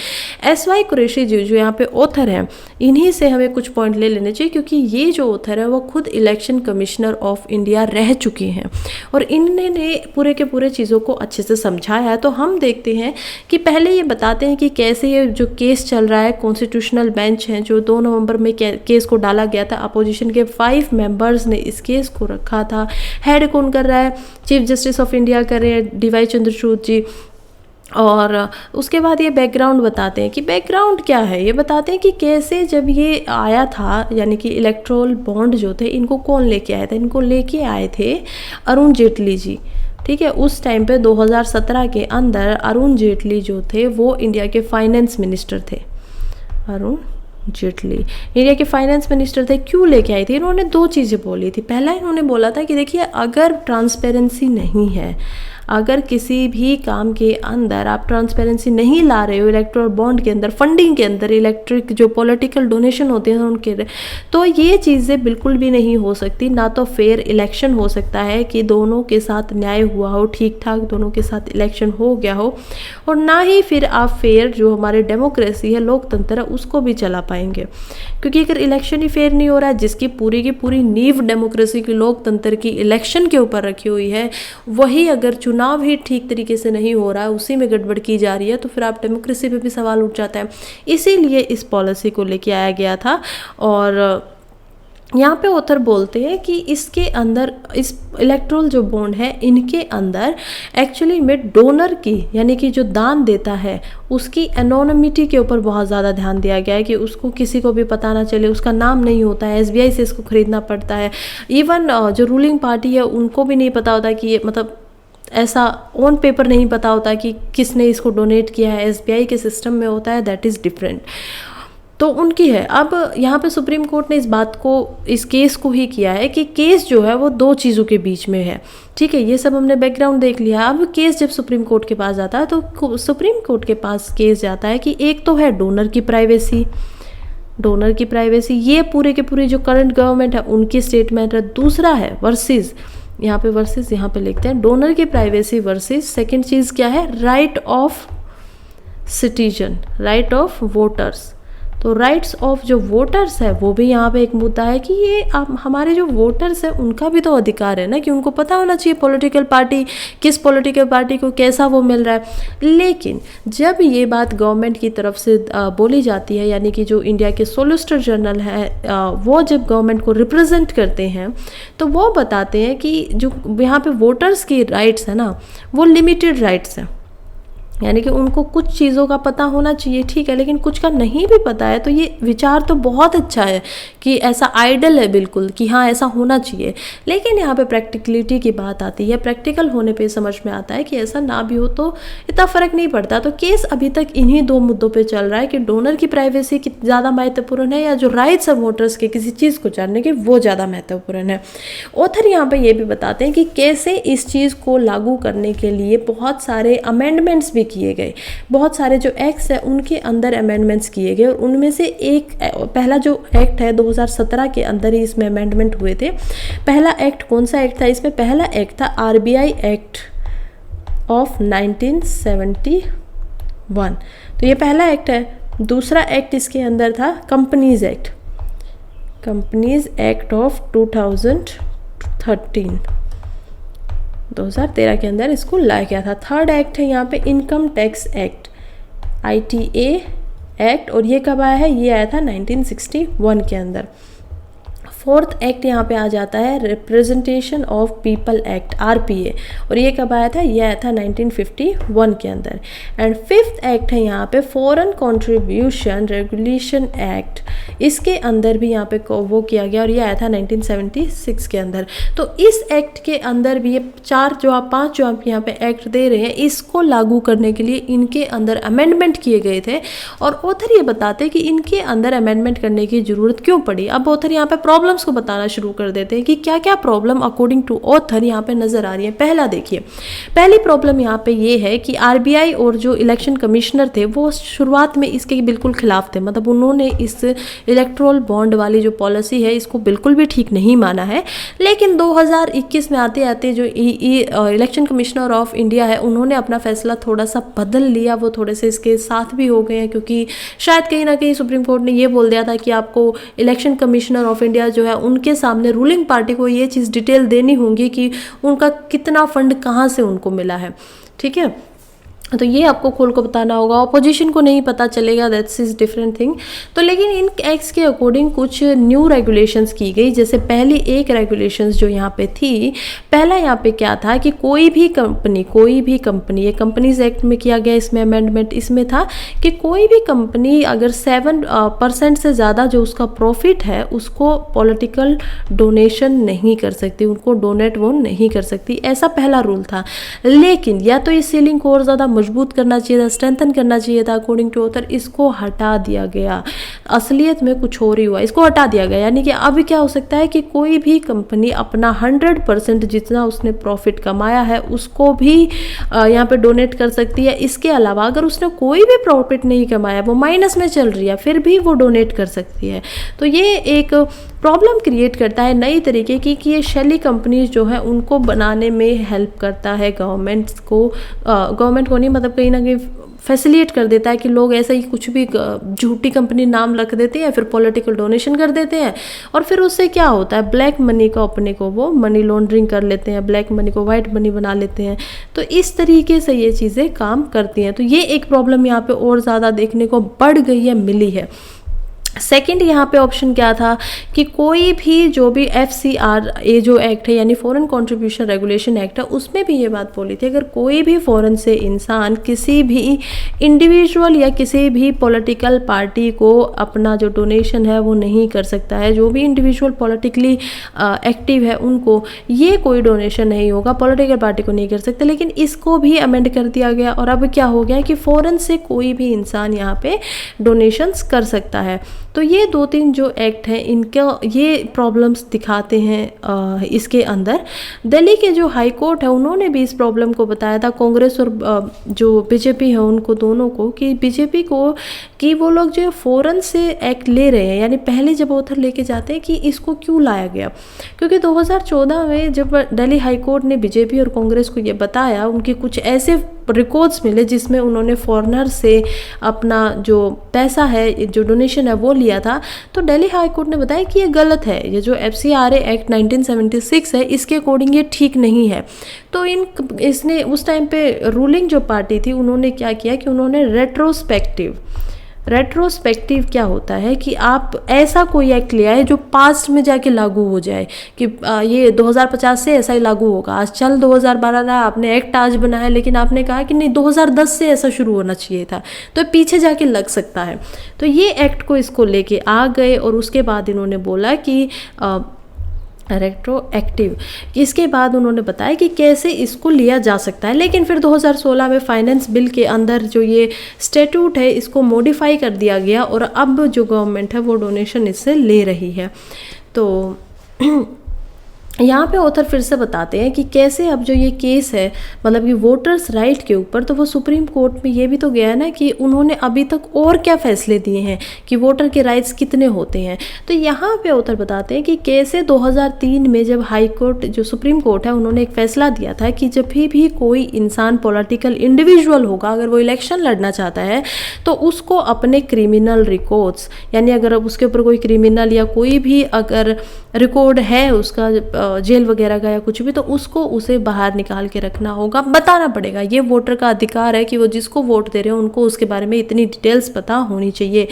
S.Y. कुरैशी जी जो यहाँ पे ऑथर हैं, इन्हीं से हमें कुछ पॉइंट ले लेने चाहिए, क्योंकि ये जो ऑथर है वो खुद इलेक्शन कमिश्नर ऑफ इंडिया रह चुके हैं और इन्होंने पूरे के पूरे चीज़ों को अच्छे से समझाया है। तो हम देखते हैं कि पहले ये बताते हैं कि कैसे ये जो केस चल रहा है, कॉन्स्टिट्यूशनल बेंच है जो 2 नवंबर में केस को डाला गया था, अपोजिशन के 5 मेंबर्स ने इस केस को रखा था। हेड कौन कर रहा है? चीफ जस्टिस ऑफ इंडिया कर रहे हैं DY चंद्रचूड़ जी। और उसके बाद ये बैकग्राउंड बताते हैं कि बैकग्राउंड क्या है, ये बताते हैं कि कैसे जब ये आया था, यानी कि इलेक्ट्रोल बॉन्ड जो थे इनको कौन लेके आया था। इनको लेके आए थे अरुण जेटली जी, ठीक है। उस टाइम पे 2017 के अंदर अरुण जेटली जो थे वो इंडिया के फाइनेंस मिनिस्टर थे। अरुण जेटली इंडिया के फाइनेंस मिनिस्टर थे। क्यों लेके आई थी? इन्होंने 2 चीज़ें बोली थी। पहला इन्होंने बोला था कि देखिए, अगर ट्रांसपेरेंसी नहीं है, अगर किसी भी काम के अंदर आप ट्रांसपेरेंसी नहीं ला रहे हो, इलेक्ट्रोल बॉन्ड के अंदर, फंडिंग के अंदर, इलेक्ट्रिक जो पॉलिटिकल डोनेशन होते हैं उनके, तो ये चीज़ें बिल्कुल भी नहीं हो सकती। ना तो फेयर इलेक्शन हो सकता है कि दोनों के साथ न्याय हुआ हो, ठीक ठाक दोनों के साथ इलेक्शन हो गया हो, और ना ही फिर आप फेयर जो हमारे डेमोक्रेसी है, लोकतंत्र है, उसको भी चला पाएंगे। क्योंकि अगर इलेक्शन ही फेयर नहीं हो रहा है, जिसकी पूरी की पूरी नींव डेमोक्रेसी की, लोकतंत्र की इलेक्शन के ऊपर रखी हुई है, वही अगर चुनाव ही ठीक तरीके से नहीं हो रहा है, उसी में गड़बड़ की जा रही है, तो फिर आप डेमोक्रेसी पे भी सवाल उठ जाता है। इसीलिए इस पॉलिसी को लेके आया गया था। और यहाँ पे ऑथर बोलते हैं कि इसके अंदर, इस इलेक्ट्रोल जो बॉन्ड है, इनके अंदर एक्चुअली में डोनर की, यानी कि जो दान देता है, उसकी एनोनिमिटी के ऊपर बहुत ज़्यादा ध्यान दिया गया है कि उसको किसी को भी पता ना चले, उसका नाम नहीं होता है। SBI से इसको खरीदना पड़ता है। इवन जो रूलिंग पार्टी है उनको भी नहीं पता होता कि ये, मतलब ऐसा ऑन पेपर नहीं पता होता कि किसने इसको डोनेट किया है। SBI के सिस्टम में होता है, दैट इज़ डिफरेंट, तो उनकी है। अब यहाँ पे सुप्रीम कोर्ट ने इस बात को, इस केस को ही किया है कि केस जो है वो 2 चीज़ों के बीच में है, ठीक है। ये सब हमने बैकग्राउंड देख लिया। अब केस जब सुप्रीम कोर्ट के पास जाता है तो सुप्रीम कोर्ट के पास केस जाता है कि एक तो है डोनर की प्राइवेसी, डोनर की प्राइवेसी, ये पूरे के पूरे जो करंट गवर्नमेंट है उनकी स्टेटमेंट है। दूसरा है वर्सेस, यहाँ पे वर्सेस यहाँ पे लिखते हैं, डोनर की प्राइवेसी वर्सेस सेकंड चीज़ क्या है? Right of citizen, right of voters. तो राइट्स ऑफ जो वोटर्स है वो भी यहाँ पे एक मुद्दा है कि ये हमारे जो वोटर्स हैं उनका भी तो अधिकार है ना, कि उनको पता होना चाहिए पॉलिटिकल पार्टी, किस पॉलिटिकल पार्टी को कैसा वो मिल रहा है। लेकिन जब ये बात गवर्नमेंट की तरफ से बोली जाती है, यानी कि जो इंडिया के सॉलिसिटर जनरल है वो जब गवर्नमेंट को रिप्रेजेंट करते हैं, तो वो बताते हैं कि जो यहाँ पे वोटर्स की राइट्स है ना, वो लिमिटेड राइट्स हैं। यानी कि उनको कुछ चीज़ों का पता होना चाहिए, ठीक है, लेकिन कुछ का नहीं भी पता है। तो ये विचार तो बहुत अच्छा है कि ऐसा आइडल है बिल्कुल कि हाँ ऐसा होना चाहिए, लेकिन यहाँ पे प्रैक्टिकलिटी की बात आती है। प्रैक्टिकल होने पे समझ में आता है कि ऐसा ना भी हो तो इतना फ़र्क नहीं पड़ता। तो केस अभी तक इन्हीं 2 मुद्दों पर चल रहा है कि डोनर की प्राइवेसी की ज़्यादा महत्वपूर्ण है या जो राइट्स है वोटर्स के किसी चीज़ को जानने के, वो ज़्यादा महत्वपूर्ण है। ऑथर यहाँ पर ये भी बताते हैं कि कैसे इस चीज़ को लागू करने के लिए बहुत सारे अमेंडमेंट्स भी किए गए, बहुत सारे जो एक्ट्स है उनके अंदर अमेंडमेंट्स किए गए, और उनमें से एक पहला जो एक्ट है 2017 के अंदर ही इसमें अमेंडमेंट हुए थे। पहला एक्ट कौन सा एक्ट था? इसमें पहला एक्ट था RBI एक्ट ऑफ 1971, तो ये पहला एक्ट है। दूसरा एक्ट इसके अंदर था companies act, companies act of 2013 के अंदर इसको लाया गया था। थर्ड एक्ट है यहाँ पे income tax act, ITA act, और ये कब आया है? ये आया था 1961 के अंदर। फोर्थ एक्ट यहाँ पे आ जाता है representation of people act, RPA, और ये कब आया था? ये आया था 1951 के अंदर। एंड फिफ्थ एक्ट है यहाँ पे फॉरेन कंट्रीब्यूशन रेगुलेशन एक्ट, इसके अंदर भी यहाँ पे वो किया गया, और ये आया था 1976 के अंदर। तो इस एक्ट के अंदर भी ये 5 जो आप यहाँ पे एक्ट दे रहे हैं, इसको लागू करने के लिए इनके अंदर अमेंडमेंट किए गए थे। और ऑथर ये बताते हैं कि इनके अंदर अमेंडमेंट करने की ज़रूरत क्यों पड़ी। अब ऑथर यहाँ पे प्रॉब्लम प्रॉब्लम्स को बताना शुरू कर देते हैं कि क्या क्या प्रॉब्लम अकॉर्डिंग टू ऑथर यहाँ पे नज़र आ रही है। पहला देखिए, पहली प्रॉब्लम यहाँ पे ये है कि आरबीआई और जो इलेक्शन कमिश्नर थे वो शुरुआत में इसके बिल्कुल खिलाफ थे, मतलब उन्होंने इस इलेक्ट्रोल बॉन्ड वाली जो पॉलिसी है इसको बिल्कुल भी ठीक नहीं माना है। लेकिन 2021 में आते आते जो इलेक्शन कमिश्नर ऑफ इंडिया है उन्होंने अपना फैसला थोड़ा सा बदल लिया, वो थोड़े से इसके साथ भी हो गए हैं, क्योंकि शायद कहीं ना कहीं सुप्रीम कोर्ट ने ये बोल दिया था कि आपको इलेक्शन कमिश्नर ऑफ इंडिया जो है उनके सामने रूलिंग पार्टी को ये चीज़ डिटेल देनी होगी कि उनका कितना फंड कहाँ से उनको मिला है। ठीक है, तो ये आपको खोल को बताना होगा, ऑपोजिशन को नहीं पता चलेगा, दैट्स इज डिफरेंट थिंग। तो लेकिन इन एक्ट्स के अकॉर्डिंग कुछ न्यू रेगुलेशंस की गई। जैसे पहली एक रेगुलेशंस जो यहाँ पे थी, पहला यहाँ पे क्या था कि कोई भी कंपनी ये कंपनीज एक्ट में किया गया इसमें अमेंडमेंट, इसमें था कि कोई भी कंपनी अगर 7% से ज़्यादा जो उसका प्रॉफिट है उसको पॉलिटिकल डोनेशन नहीं कर सकती, उनको डोनेट वो नहीं कर सकती, ऐसा पहला रूल था। लेकिन या तो इस सीलिंग को और ज़्यादा मजबूत करना चाहिए था, स्ट्रेंथन करना चाहिए था अकॉर्डिंग टू ऑथर, इसको हटा दिया गया। असलियत में कुछ और ही हुआ, इसको हटा दिया गया। यानी कि अब क्या हो सकता है कि कोई भी कंपनी अपना 100% जितना उसने प्रॉफिट कमाया है उसको भी यहाँ पे डोनेट कर सकती है। इसके अलावा अगर उसने कोई भी प्रॉफिट नहीं कमाया, वो माइनस में चल रही है, फिर भी वो डोनेट कर सकती है। तो ये एक प्रॉब्लम क्रिएट करता है नई तरीके की कि ये शेली कंपनीज जो है उनको बनाने में हेल्प करता है गवर्नमेंट को नहीं, मतलब कहीं ना कहीं फैसिलिटेट कर देता है कि लोग ऐसा ही कुछ भी झूठी कंपनी नाम रख देते हैं, फिर पॉलिटिकल डोनेशन कर देते हैं, और फिर उससे क्या होता है, ब्लैक मनी को अपने को वो मनी लॉन्ड्रिंग कर लेते हैं, ब्लैक मनी को वाइट मनी बना लेते हैं। तो इस तरीके से ये चीज़ें काम करती हैं। तो ये एक प्रॉब्लम यहाँ पे और ज़्यादा देखने को बढ़ गई है, मिली है। सेकंड यहाँ पे ऑप्शन क्या था कि कोई भी जो भी FCRA जो एक्ट है यानी फॉरेन कंट्रीब्यूशन रेगुलेशन एक्ट है, उसमें भी ये बात बोली थी अगर कोई भी फॉरेन से इंसान किसी भी इंडिविजुअल या किसी भी पॉलिटिकल पार्टी को अपना जो डोनेशन है वो नहीं कर सकता है। जो भी इंडिविजुअल पॉलिटिकली एक्टिव है उनको ये कोई डोनेशन नहीं होगा, पॉलिटिकल पार्टी को नहीं कर सकते। लेकिन इसको भी अमेंड कर दिया गया और अब क्या हो गया कि फॉरेन से कोई भी इंसान यहाँ पे डोनेशंस कर सकता है। तो ये 2-3 जो एक्ट हैं इनका ये प्रॉब्लम्स दिखाते हैं इसके अंदर। दिल्ली के जो हाई कोर्ट है उन्होंने भी इस प्रॉब्लम को बताया था कांग्रेस और जो बीजेपी है उनको दोनों को, कि बीजेपी को कि वो लोग जो फॉरेन से एक्ट ले रहे हैं, यानी पहले जब ऑथर लेके जाते हैं कि इसको क्यों लाया गया, क्योंकि 2014 में जब दिल्ली हाई कोर्ट ने बीजेपी और कांग्रेस को ये बताया, उनके कुछ ऐसे रिकॉर्ड्स मिले जिसमें उन्होंने फॉरेनर से अपना जो पैसा है, जो डोनेशन है वो लिया था। तो दिल्ली हाई कोर्ट ने बताया कि ये गलत है, ये जो FCRA एक्ट 1976 है इसके अकॉर्डिंग ये ठीक नहीं है। तो इसने उस टाइम पे रूलिंग जो पार्टी थी उन्होंने क्या किया कि उन्होंने रेट्रोस्पेक्टिव क्या होता है कि आप ऐसा कोई एक्ट ले आए जो पास्ट में जाके लागू हो जाए, कि ये 2050 से ऐसा ही लागू होगा। आज चल 2012 रहा, आपने एक्ट आज बनाया लेकिन आपने कहा कि नहीं 2010 से ऐसा शुरू होना चाहिए था, तो पीछे जाके लग सकता है। तो ये एक्ट को इसको लेके आ गए और उसके बाद इन्होंने बोला कि रेट्रोएक्टिव। इसके बाद उन्होंने बताया कि कैसे इसको लिया जा सकता है। लेकिन फिर 2016 में फाइनेंस बिल के अंदर जो ये स्टैट्यूट है इसको मॉडिफाई कर दिया गया और अब जो गवर्नमेंट है वो डोनेशन इससे ले रही है। तो यहाँ पे ऑथर फिर से बताते हैं कि कैसे अब जो ये केस है मतलब कि वोटर्स राइट के ऊपर, तो वो सुप्रीम कोर्ट में ये भी तो गया है ना कि उन्होंने अभी तक और क्या फैसले दिए हैं कि वोटर के राइट्स कितने होते हैं। तो यहाँ पे ऑथर बताते हैं कि कैसे 2003 में जब हाई कोर्ट जो सुप्रीम कोर्ट है उन्होंने एक फैसला दिया था कि जब भी कोई इंसान पॉलिटिकल इंडिविजुअल होगा, अगर वो इलेक्शन लड़ना चाहता है तो उसको अपने क्रिमिनल रिकॉर्ड्स, यानी अगर उसके ऊपर कोई क्रिमिनल या कोई भी अगर रिकॉर्ड है उसका जेल वगैरह का या कुछ भी, तो उसको उसे बाहर निकाल के रखना होगा, बताना पड़ेगा। ये वोटर का अधिकार है कि वो जिसको वोट दे रहे हो उनको उसके बारे में इतनी डिटेल्स पता होनी चाहिए।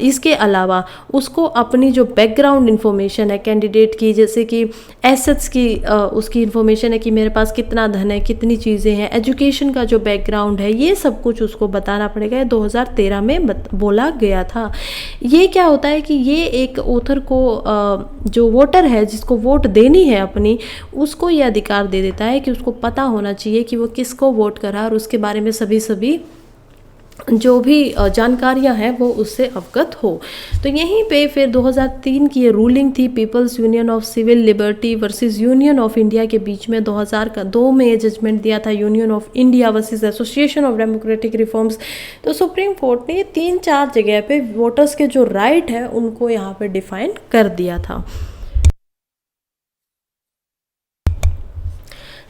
इसके अलावा उसको अपनी जो बैकग्राउंड इन्फॉर्मेशन है कैंडिडेट की, जैसे कि एसेट्स की उसकी इन्फॉर्मेशन है कि मेरे पास कितना धन है, कितनी चीज़ें हैं, एजुकेशन का जो बैकग्राउंड है, ये सब कुछ उसको बताना पड़ेगा। 2013 में बोला गया था। ये क्या होता है कि ये एक ऑथर को जो वोटर है जिसको वोट देनी है अपनी, उसको ये अधिकार दे देता है कि उसको पता होना चाहिए कि वो किसको वोट करा और उसके बारे में सभी जो भी जानकारियां हैं वो उससे अवगत हो। तो यहीं पे फिर 2003 की ये रूलिंग थी, people's union of civil liberty versus union of India के बीच में 2002 में ये जजमेंट दिया था, union of India versus association of democratic reforms. तो सुप्रीम कोर्ट ने ये 3-4 जगह पे वोटर्स के जो राइट है उनको यहाँ पे डिफाइन कर दिया था।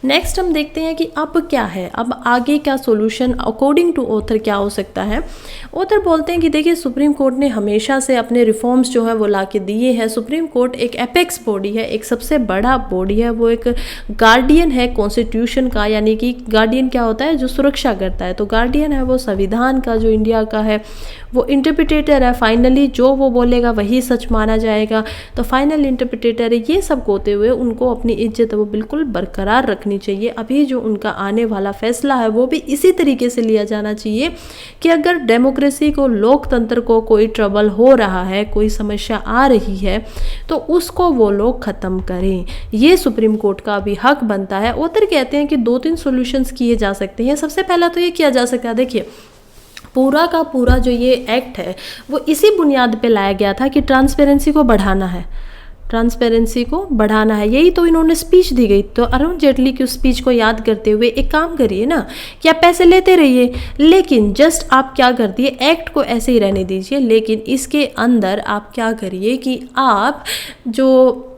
नेक्स्ट हम देखते हैं कि अब क्या है, अब आगे का सॉल्यूशन अकॉर्डिंग टू ऑथर क्या हो सकता है। ऑथर बोलते हैं कि देखिए सुप्रीम कोर्ट ने हमेशा से अपने रिफॉर्म्स जो है वो ला के दिए हैं। सुप्रीम कोर्ट एक एपेक्स बॉडी है, एक सबसे बड़ा बॉडी है, वो एक गार्डियन है कॉन्स्टिट्यूशन का, यानी कि गार्डियन क्या होता है, जो सुरक्षा करता है। तो गार्डियन है वो संविधान का जो इंडिया का है, वो इंटरप्रिटेटर है, फाइनली जो वो बोलेगा वही सच माना जाएगा। तो फाइनल इंटरप्रिटेटर है। ये सब होते हुए उनको अपनी इज्जत वो बिल्कुल बरकरार रखनी चाहिए। अभी जो उनका आने वाला फैसला है वो भी इसी तरीके से लिया जाना चाहिए कि अगर डेमोक्रेसी को, लोकतंत्र को कोई ट्रबल हो रहा है, कोई समस्या आ रही है, तो उसको वो लोग ख़त्म करें। ये सुप्रीम कोर्ट का अभी हक बनता है। ऑथर कहते हैं कि 2-3 सॉल्यूशंस किए जा सकते हैं। सबसे पहला तो ये किया जा सकता है, देखिए पूरा का पूरा जो ये एक्ट है वो इसी बुनियाद पे लाया गया था कि ट्रांसपेरेंसी को बढ़ाना है, ट्रांसपेरेंसी को बढ़ाना है। यही तो इन्होंने स्पीच दी गई। तो अरुण जेटली की उस स्पीच को याद करते हुए एक काम करिए ना कि आप पैसे लेते रहिए, लेकिन जस्ट आप क्या कर दिए, एक्ट को ऐसे ही रहने दीजिए, लेकिन इसके अंदर आप क्या करिए कि आप जो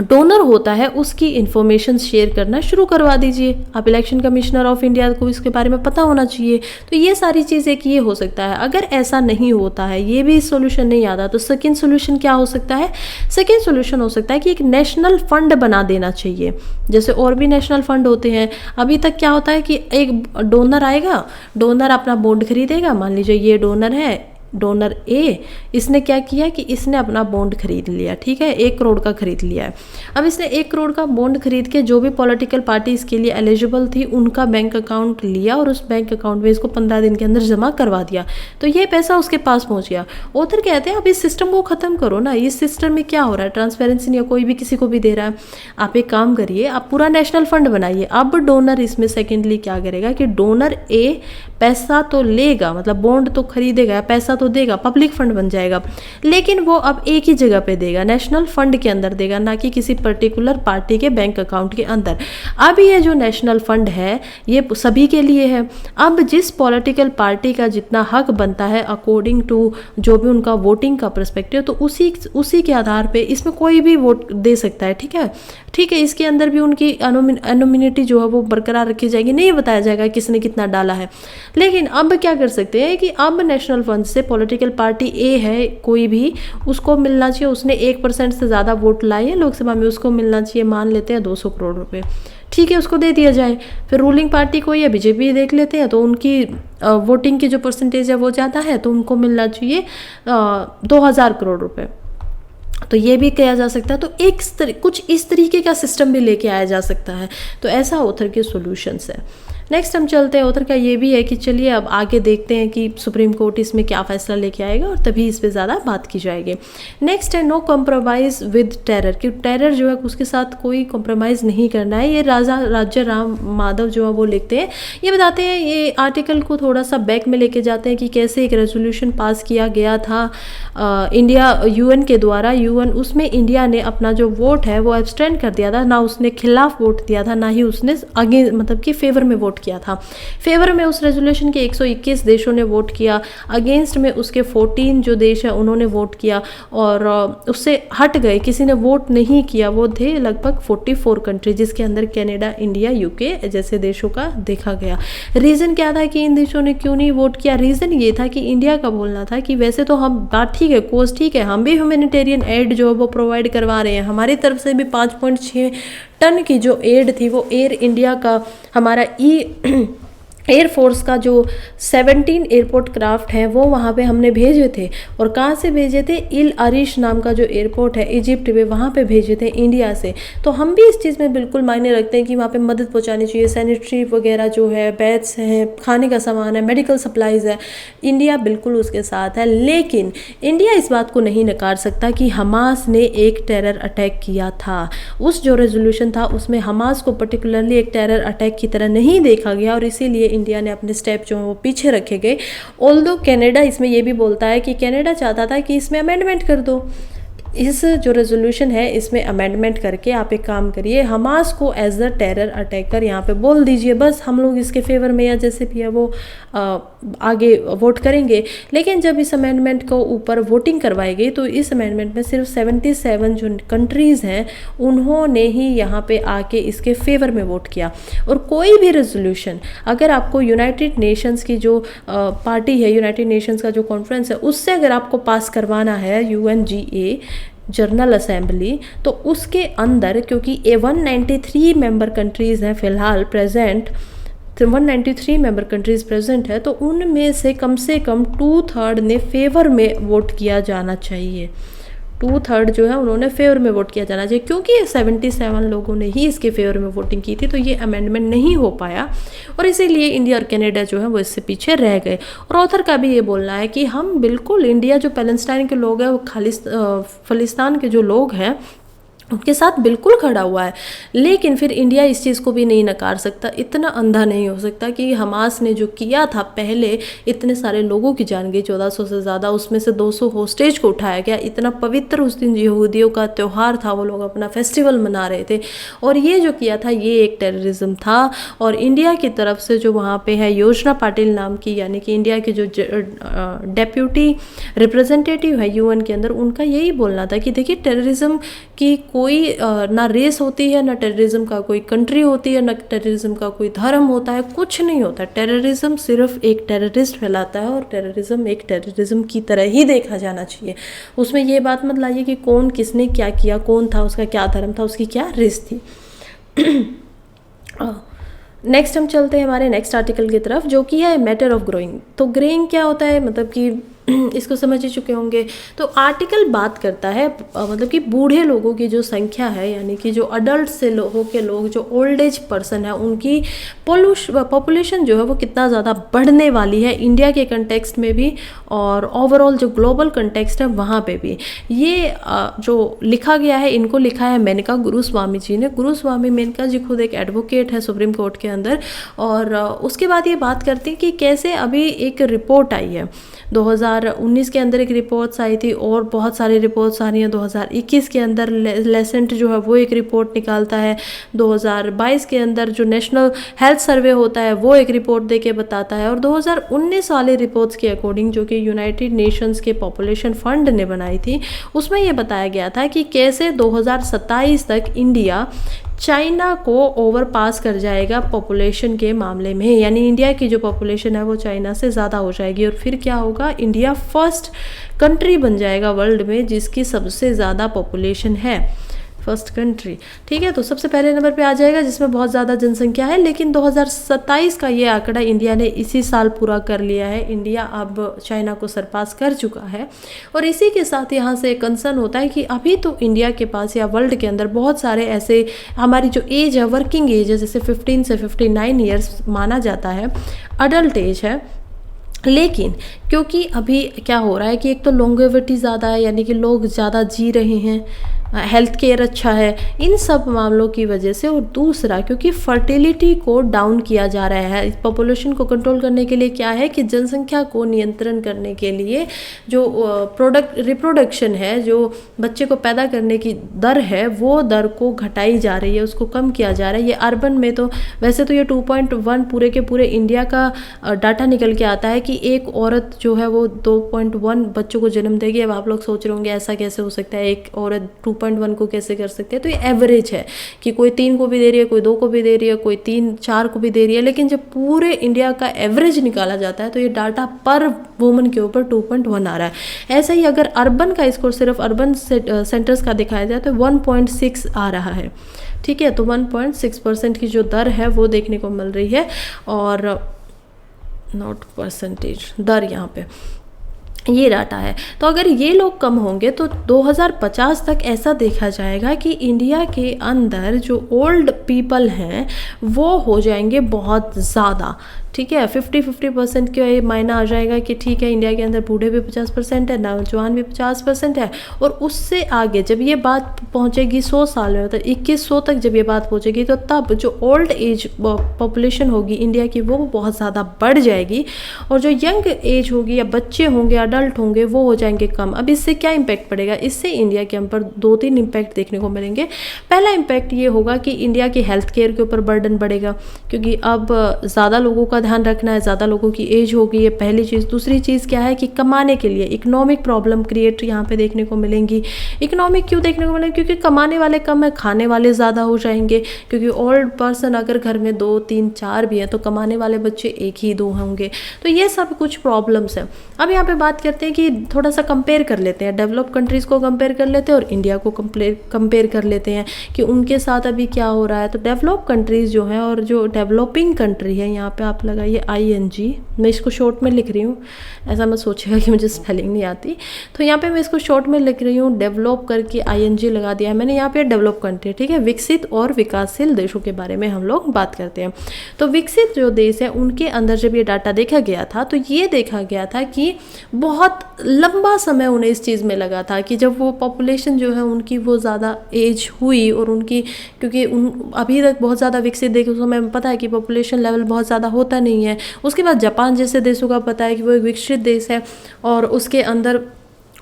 डोनर होता है उसकी इन्फॉर्मेशन शेयर करना शुरू करवा दीजिए। आप इलेक्शन कमिश्नर ऑफ इंडिया को इसके बारे में पता होना चाहिए। तो ये सारी चीज़ें कि ये हो सकता है। अगर ऐसा नहीं होता है, ये भी सोल्यूशन नहीं आता, तो सेकेंड सोल्यूशन क्या हो सकता है, सेकेंड सोल्यूशन हो सकता है कि एक नेशनल फंड बना देना चाहिए, जैसे और भी नेशनल फंड होते हैं। अभी तक क्या होता है कि एक डोनर आएगा, डोनर अपना बॉन्ड खरीदेगा। मान लीजिए ये डोनर है, डोनर ए, इसने क्या किया कि इसने अपना बॉन्ड खरीद लिया, ठीक है, 1 करोड़ का खरीद लिया है। अब इसने 1 करोड़ का बॉन्ड खरीद के जो भी पॉलिटिकल पार्टी इसके लिए एलिजिबल थी उनका बैंक अकाउंट लिया और उस बैंक अकाउंट में इसको 15 दिन के अंदर जमा करवा दिया। तो ये पैसा उसके पास पहुंच गया। ऑथर कहते हैं अब इस सिस्टम को ख़त्म करो ना। इस सिस्टम में क्या हो रहा है, ट्रांसपेरेंसी नहीं है, कोई भी किसी को भी दे रहा है। आप एक काम करिए, आप पूरा नेशनल फंड बनाइए। अब डोनर इसमें सेकेंडली क्या करेगा कि डोनर ए पैसा तो लेगा, मतलब बॉन्ड तो खरीदेगा, पैसा तो देगा, पब्लिक फंड बन जाएगा, लेकिन वो अब एक ही जगह पे देगा, नेशनल फंड के अंदर देगा, ना कि किसी पर्टिकुलर पार्टी के बैंक अकाउंट के अंदर। अब ये जो नेशनल फंड है ये सभी के लिए है। अब जिस पॉलिटिकल पार्टी का जितना हक बनता है अकॉर्डिंग टू जो भी उनका वोटिंग का पर्सपेक्टिव, तो उसी के आधार पे इसमें कोई भी वोट दे सकता है, ठीक है। इसके अंदर भी उनकी एनोमिनिटी जो है वो बरकरार रखी जाएगी, नहीं बताया जाएगा किसने कितना डाला है। लेकिन अब क्या कर सकते हैं कि अब नेशनल फंड से पॉलिटिकल पार्टी ए है कोई भी, उसको मिलना चाहिए, उसने 1% से ज़्यादा वोट लाए हैं लोकसभा में, उसको मिलना चाहिए, मान लेते हैं 200 करोड़ रुपए, ठीक है, उसको दे दिया जाए। फिर रूलिंग पार्टी को या बीजेपी देख लेते हैं, तो उनकी वोटिंग की जो परसेंटेज है वो ज़्यादा है, तो उनको मिलना चाहिए 2000 करोड़ रुपए। तो ये भी किया जा सकता है। तो कुछ इस तरीके का सिस्टम भी लेके आया जा सकता है। तो ऐसा ऑथर के सॉल्यूशंस है। नेक्स्ट हम चलते हैं, ऑथर का ये भी है कि चलिए अब आगे देखते हैं कि सुप्रीम कोर्ट इसमें क्या फैसला लेके आएगा और तभी इस पर ज़्यादा बात की जाएगी। नेक्स्ट है नो कॉम्प्रोमाइज़ विद टेरर, कि टेरर जो है उसके साथ कोई कॉम्प्रोमाइज़ नहीं करना है। ये राज्य राम माधव जो है वो लिखते हैं, ये बताते हैं, ये आर्टिकल को थोड़ा सा बैक में लेके जाते हैं कि कैसे एक रेजोल्यूशन पास किया गया था इंडिया UN के द्वारा। UN उसमें इंडिया ने अपना जो वोट है वो एब्सटेंड कर दिया था, ना उसने खिलाफ वोट दिया था, ना ही उसने आगे मतलब कि फेवर में वोट किया था। फेवर में उस रेजोल्यूशन के 121 देशों ने वोट किया, अगेंस्ट में उसके 14 जो देश है उन्होंने वोट किया, और उससे हट गए किसी ने वोट नहीं किया, वो थे लगभग 44 कंट्री, जिसके अंदर कनाडा, इंडिया, UK जैसे देशों का देखा गया। रीज़न क्या था कि इन देशों ने क्यों नहीं वोट किया? रीज़न ये था कि इंडिया का बोलना था कि वैसे तो हम बात ठीक है, कोर्स ठीक है, हम भी ह्यूमैनिटेरियन एड जो है वो प्रोवाइड करवा रहे हैं, हमारी तरफ से भी 5.6 टन की जो एड थी वो एयर इंडिया का, हमारा एयरफोर्स का जो 17 एयरपोर्ट क्राफ्ट है वो वहाँ पे हमने भेजे थे। और कहाँ से भेजे थे? इल अरिश नाम का जो एयरपोर्ट है इजिप्ट में, वहाँ पे भेजे थे इंडिया से। तो हम भी इस चीज़ में बिल्कुल मायने रखते हैं कि वहाँ पे मदद पहुँचानी चाहिए। सैनिटरी वगैरह जो है, बेड्स हैं, खाने का सामान है, मेडिकल सप्लाईज़ है, इंडिया बिल्कुल उसके साथ है। लेकिन इंडिया इस बात को नहीं नकार सकता कि हमास ने एक टेरर अटैक किया था। उस जो रेजोल्यूशन था उसमें हमास को पर्टिकुलरली एक टेरर अटैक की तरह नहीं देखा गया, और इसीलिए इंडिया ने अपने स्टेप जो है वो पीछे रखे गए। ऑल्दो कनाडा इसमें ये भी बोलता है कि कनाडा चाहता था कि इसमें अमेंडमेंट कर दो, इस जो रेजोल्यूशन है इसमें अमेंडमेंट करके आप एक काम करिए, हमास को एज अ टेरर अटैकर यहाँ पे बोल दीजिए, बस हम लोग इसके फेवर में या जैसे भी है वो आगे वोट करेंगे। लेकिन जब इस अमेंडमेंट को ऊपर वोटिंग करवाई गई तो इस अमेंडमेंट में सिर्फ 77 जो कंट्रीज़ हैं उन्होंने ही यहाँ पे आके इसके फेवर में वोट किया। और कोई भी रेजोल्यूशन अगर आपको यूनाइटेड नेशंस की जो पार्टी है, यूनाइटेड नेशंस का जो कॉन्फ्रेंस है, उससे अगर आपको पास करवाना है, UNGA जनरल असेंबली, तो उसके अंदर क्योंकि 193 मेंबर कंट्रीज़ हैं फ़िलहाल प्रेजेंट, 193 मेंबर कंट्रीज़ प्रेजेंट है, तो उनमें से कम 2/3 ने फेवर में वोट किया जाना चाहिए। 2/3 जो है उन्होंने फेवर में वोट किया जाना चाहिए। क्योंकि 77 लोगों ने ही इसके फेवर में वोटिंग की थी तो ये अमेंडमेंट नहीं हो पाया और इसीलिए इंडिया और कनाडा जो है वो इससे पीछे रह गए। और ऑथर का भी ये बोलना है कि हम बिल्कुल, इंडिया जो पैलेस्टाइन के लोग हैं, वो खालिस्तान के जो लोग हैं उनके साथ बिल्कुल खड़ा हुआ है। लेकिन फिर इंडिया इस चीज़ को भी नहीं नकार सकता, इतना अंधा नहीं हो सकता कि हमास ने जो किया था पहले, इतने सारे लोगों की जान गई, 1400 से ज़्यादा, उसमें से 200 होस्टेज को उठाया गया। इतना पवित्र उस दिन यहूदियों का त्यौहार था, वो लोग अपना फेस्टिवल मना रहे थे और ये जो किया था ये एक टेररिज्म था। और इंडिया की तरफ से जो वहाँ पे है योजना पाटिल नाम की, यानी कि इंडिया के जो डेप्यूटी रिप्रेजेंटेटिव है UN के अंदर, उनका यही बोलना था कि देखिए टेररिज्म की कोई ना रेस होती है, ना टेररिज्म का कोई कंट्री होती है, ना टेररिज्म का कोई धर्म होता है, कुछ नहीं होता। टेररिज्म सिर्फ एक टेररिस्ट फैलाता है और टेररिज्म एक टेररिज्म की तरह ही देखा जाना चाहिए। उसमें ये बात मत लाइए कि कौन किसने क्या किया, कौन था, उसका क्या धर्म था, उसकी क्या रेस थी। नेक्स्ट हम चलते हैं हमारे नेक्स्ट आर्टिकल की तरफ, जो कि है मैटर ऑफ ग्रोइंग। तो ग्रोइंग क्या होता है, मतलब कि इसको समझ ही चुके होंगे। तो आर्टिकल बात करता है मतलब कि बूढ़े लोगों की जो संख्या है, यानी कि जो अडल्ट से हो के लोग, जो ओल्ड एज पर्सन है, उनकी पॉपुलेशन जो है वो कितना ज़्यादा बढ़ने वाली है इंडिया के कंटेक्स्ट में भी और ओवरऑल जो ग्लोबल कंटेक्स्ट है वहाँ पे भी। ये जो लिखा गया है, इनको लिखा है मेनका गुरुस्वामी जी ने। गुरुस्वामी मेनका जी खुद एक एडवोकेट है सुप्रीम कोर्ट के अंदर। और उसके बाद ये बात करते हैं कि कैसे अभी एक रिपोर्ट आई है 2019 के अंदर, एक रिपोर्ट्स आई थी और बहुत सारी रिपोर्ट्स आ रही हैं। 2021 के अंदर लेसेंट जो है वो एक रिपोर्ट निकालता है। 2022 के अंदर जो नेशनल हेल्थ सर्वे होता है वो एक रिपोर्ट दे के बताता है। और 2019 वाले रिपोर्ट्स के अकॉर्डिंग, जो कि यूनाइटेड नेशंस के पॉपुलेशन फंड ने बनाई थी, उसमें यह बताया गया था कि कैसे 2027 तक इंडिया चाइना को ओवर पास कर जाएगा पॉपुलेशन के मामले में। यानी इंडिया की जो पॉपुलेशन है वो चाइना से ज़्यादा हो जाएगी और फिर क्या होगा, इंडिया फर्स्ट कंट्री बन जाएगा वर्ल्ड में जिसकी सबसे ज़्यादा पॉपुलेशन है, फर्स्ट कंट्री। ठीक है, तो सबसे पहले नंबर पे आ जाएगा जिसमें बहुत ज़्यादा जनसंख्या है। लेकिन 2027 का ये आंकड़ा इंडिया ने इसी साल पूरा कर लिया है। इंडिया अब चाइना को सरपास कर चुका है। और इसी के साथ यहाँ से कंसर्न होता है कि अभी तो इंडिया के पास या वर्ल्ड के अंदर बहुत सारे ऐसे, हमारी जो एज है, वर्किंग एज है, जैसे 15 से 59 ईयर्स माना जाता है, अडल्ट एज है। लेकिन क्योंकि अभी क्या हो रहा है कि एक तो लॉन्गेविटी ज़्यादा है, यानी कि लोग ज़्यादा जी रहे हैं, हेल्थ केयर अच्छा है, इन सब मामलों की वजह से। और दूसरा क्योंकि फर्टिलिटी को डाउन किया जा रहा है। पॉपुलेशन को कंट्रोल करने के लिए क्या है कि जनसंख्या को नियंत्रण करने के लिए जो रिप्रोडक्शन है, जो बच्चे को पैदा करने की दर है, वो दर को घटाई जा रही है, उसको कम किया जा रहा है। ये अर्बन में तो वैसे तो ये 2.1 पूरे के पूरे इंडिया का डाटा निकल के आता है कि एक औरत जो है वो 2.1 बच्चों को जन्म देगी। अब आप लोग सोच रहे होंगे ऐसा कैसे हो सकता है, एक औरत 2.1 को कैसे कर सकते हैं। तो ये एवरेज है कि कोई 3 को भी दे रही है, कोई 2 को भी दे रही है, कोई 3-4 को भी दे रही है। लेकिन जब पूरे इंडिया का एवरेज निकाला जाता है तो ये डाटा पर वुमन के ऊपर 2.1 आ रहा है। ऐसे ही अगर अर्बन का स्कोर सिर्फ अर्बन सेंटर्स का दिखाया जाए तो 1.6 आ रहा है। ठीक है, तो 1.6% की जो दर है वो देखने को मिल रही है। और नॉट परसेंटेज, दर यहाँ पे। ये डाटा है। तो अगर ये लोग कम होंगे तो 2050 तक ऐसा देखा जाएगा कि इंडिया के अंदर जो ओल्ड पीपल हैं वो हो जाएंगे बहुत ज़्यादा। ठीक है, 50% का ये मायना आ जाएगा कि ठीक है, इंडिया के अंदर बूढ़े भी 50% है, नौजवान भी 50% है। और उससे आगे जब ये बात पहुंचेगी 100 साल में, मतलब 2100 तक जब ये बात पहुंचेगी, तो तब जो ओल्ड एज पॉपुलेशन होगी इंडिया की वो बहुत ज़्यादा बढ़ जाएगी, और जो यंग एज होगी या बच्चे होंगे, अडल्ट होंगे, वो हो जाएंगे कम। अब इससे क्या इम्पैक्ट पड़ेगा? इससे इंडिया के ऊपर 2-3 इम्पैक्ट देखने को मिलेंगे। पहला इम्पैक्ट ये होगा कि इंडिया की हेल्थ केयर के ऊपर बर्डन बढ़ेगा, क्योंकि अब ज़्यादा लोगों का ध्यान रखना है, ज़्यादा लोगों की एज होगी, ये पहली चीज़। दूसरी चीज़ क्या है कि कमाने के लिए इकोनॉमिक प्रॉब्लम क्रिएट यहाँ पे देखने को मिलेंगी। इकोनॉमिक क्यों देखने को मिलेंगी? क्योंकि कमाने वाले कम है, खाने वाले ज़्यादा हो जाएंगे, क्योंकि ओल्ड पर्सन अगर घर में 2, 3, 4 भी हैं तो कमाने वाले बच्चे 1 ही 2 होंगे। तो ये सब कुछ प्रॉब्लम्स हैं। अब यहाँ पे बात करते हैं कि थोड़ा सा कंपेयर कर लेते हैं, डेवलप कंट्रीज़ को कंपेयर कर लेते हैं और इंडिया को कंपेयर कर लेते हैं कि उनके साथ अभी क्या हो रहा है। तो डेवलप कंट्रीज़ जो हैं और जो डेवलपिंग कंट्री है, यहाँ पे आप लगाइए ING, मैं इसको शॉर्ट में लिख रही हूँ, ऐसा मत सोचिएगा कि मुझे स्पेलिंग नहीं आती। तो यहाँ पे मैं इसको शॉर्ट में लिख रही हूँ, डेवलप करके ING लगा दिया है मैंने। यहाँ पे डेवलप कंट्री, ठीक है, विकसित और विकासशील देशों के बारे में हम लोग बात करते हैं। तो विकसित जो देश है उनके अंदर जब ये डाटा देखा गया था तो ये देखा गया था कि बहुत लंबा समय उन्हें इस चीज़ में लगा था कि जब वो पॉपुलेशन जो है उनकी वो ज़्यादा एज हुई, और उनकी क्योंकि अभी तक बहुत ज़्यादा विकसित देशों में पता है कि पॉपुलेशन लेवल बहुत ज़्यादा होता नहीं है। उसके बाद जापान जैसे देशों का पता है कि वो एक विकसित देश है, और उसके अंदर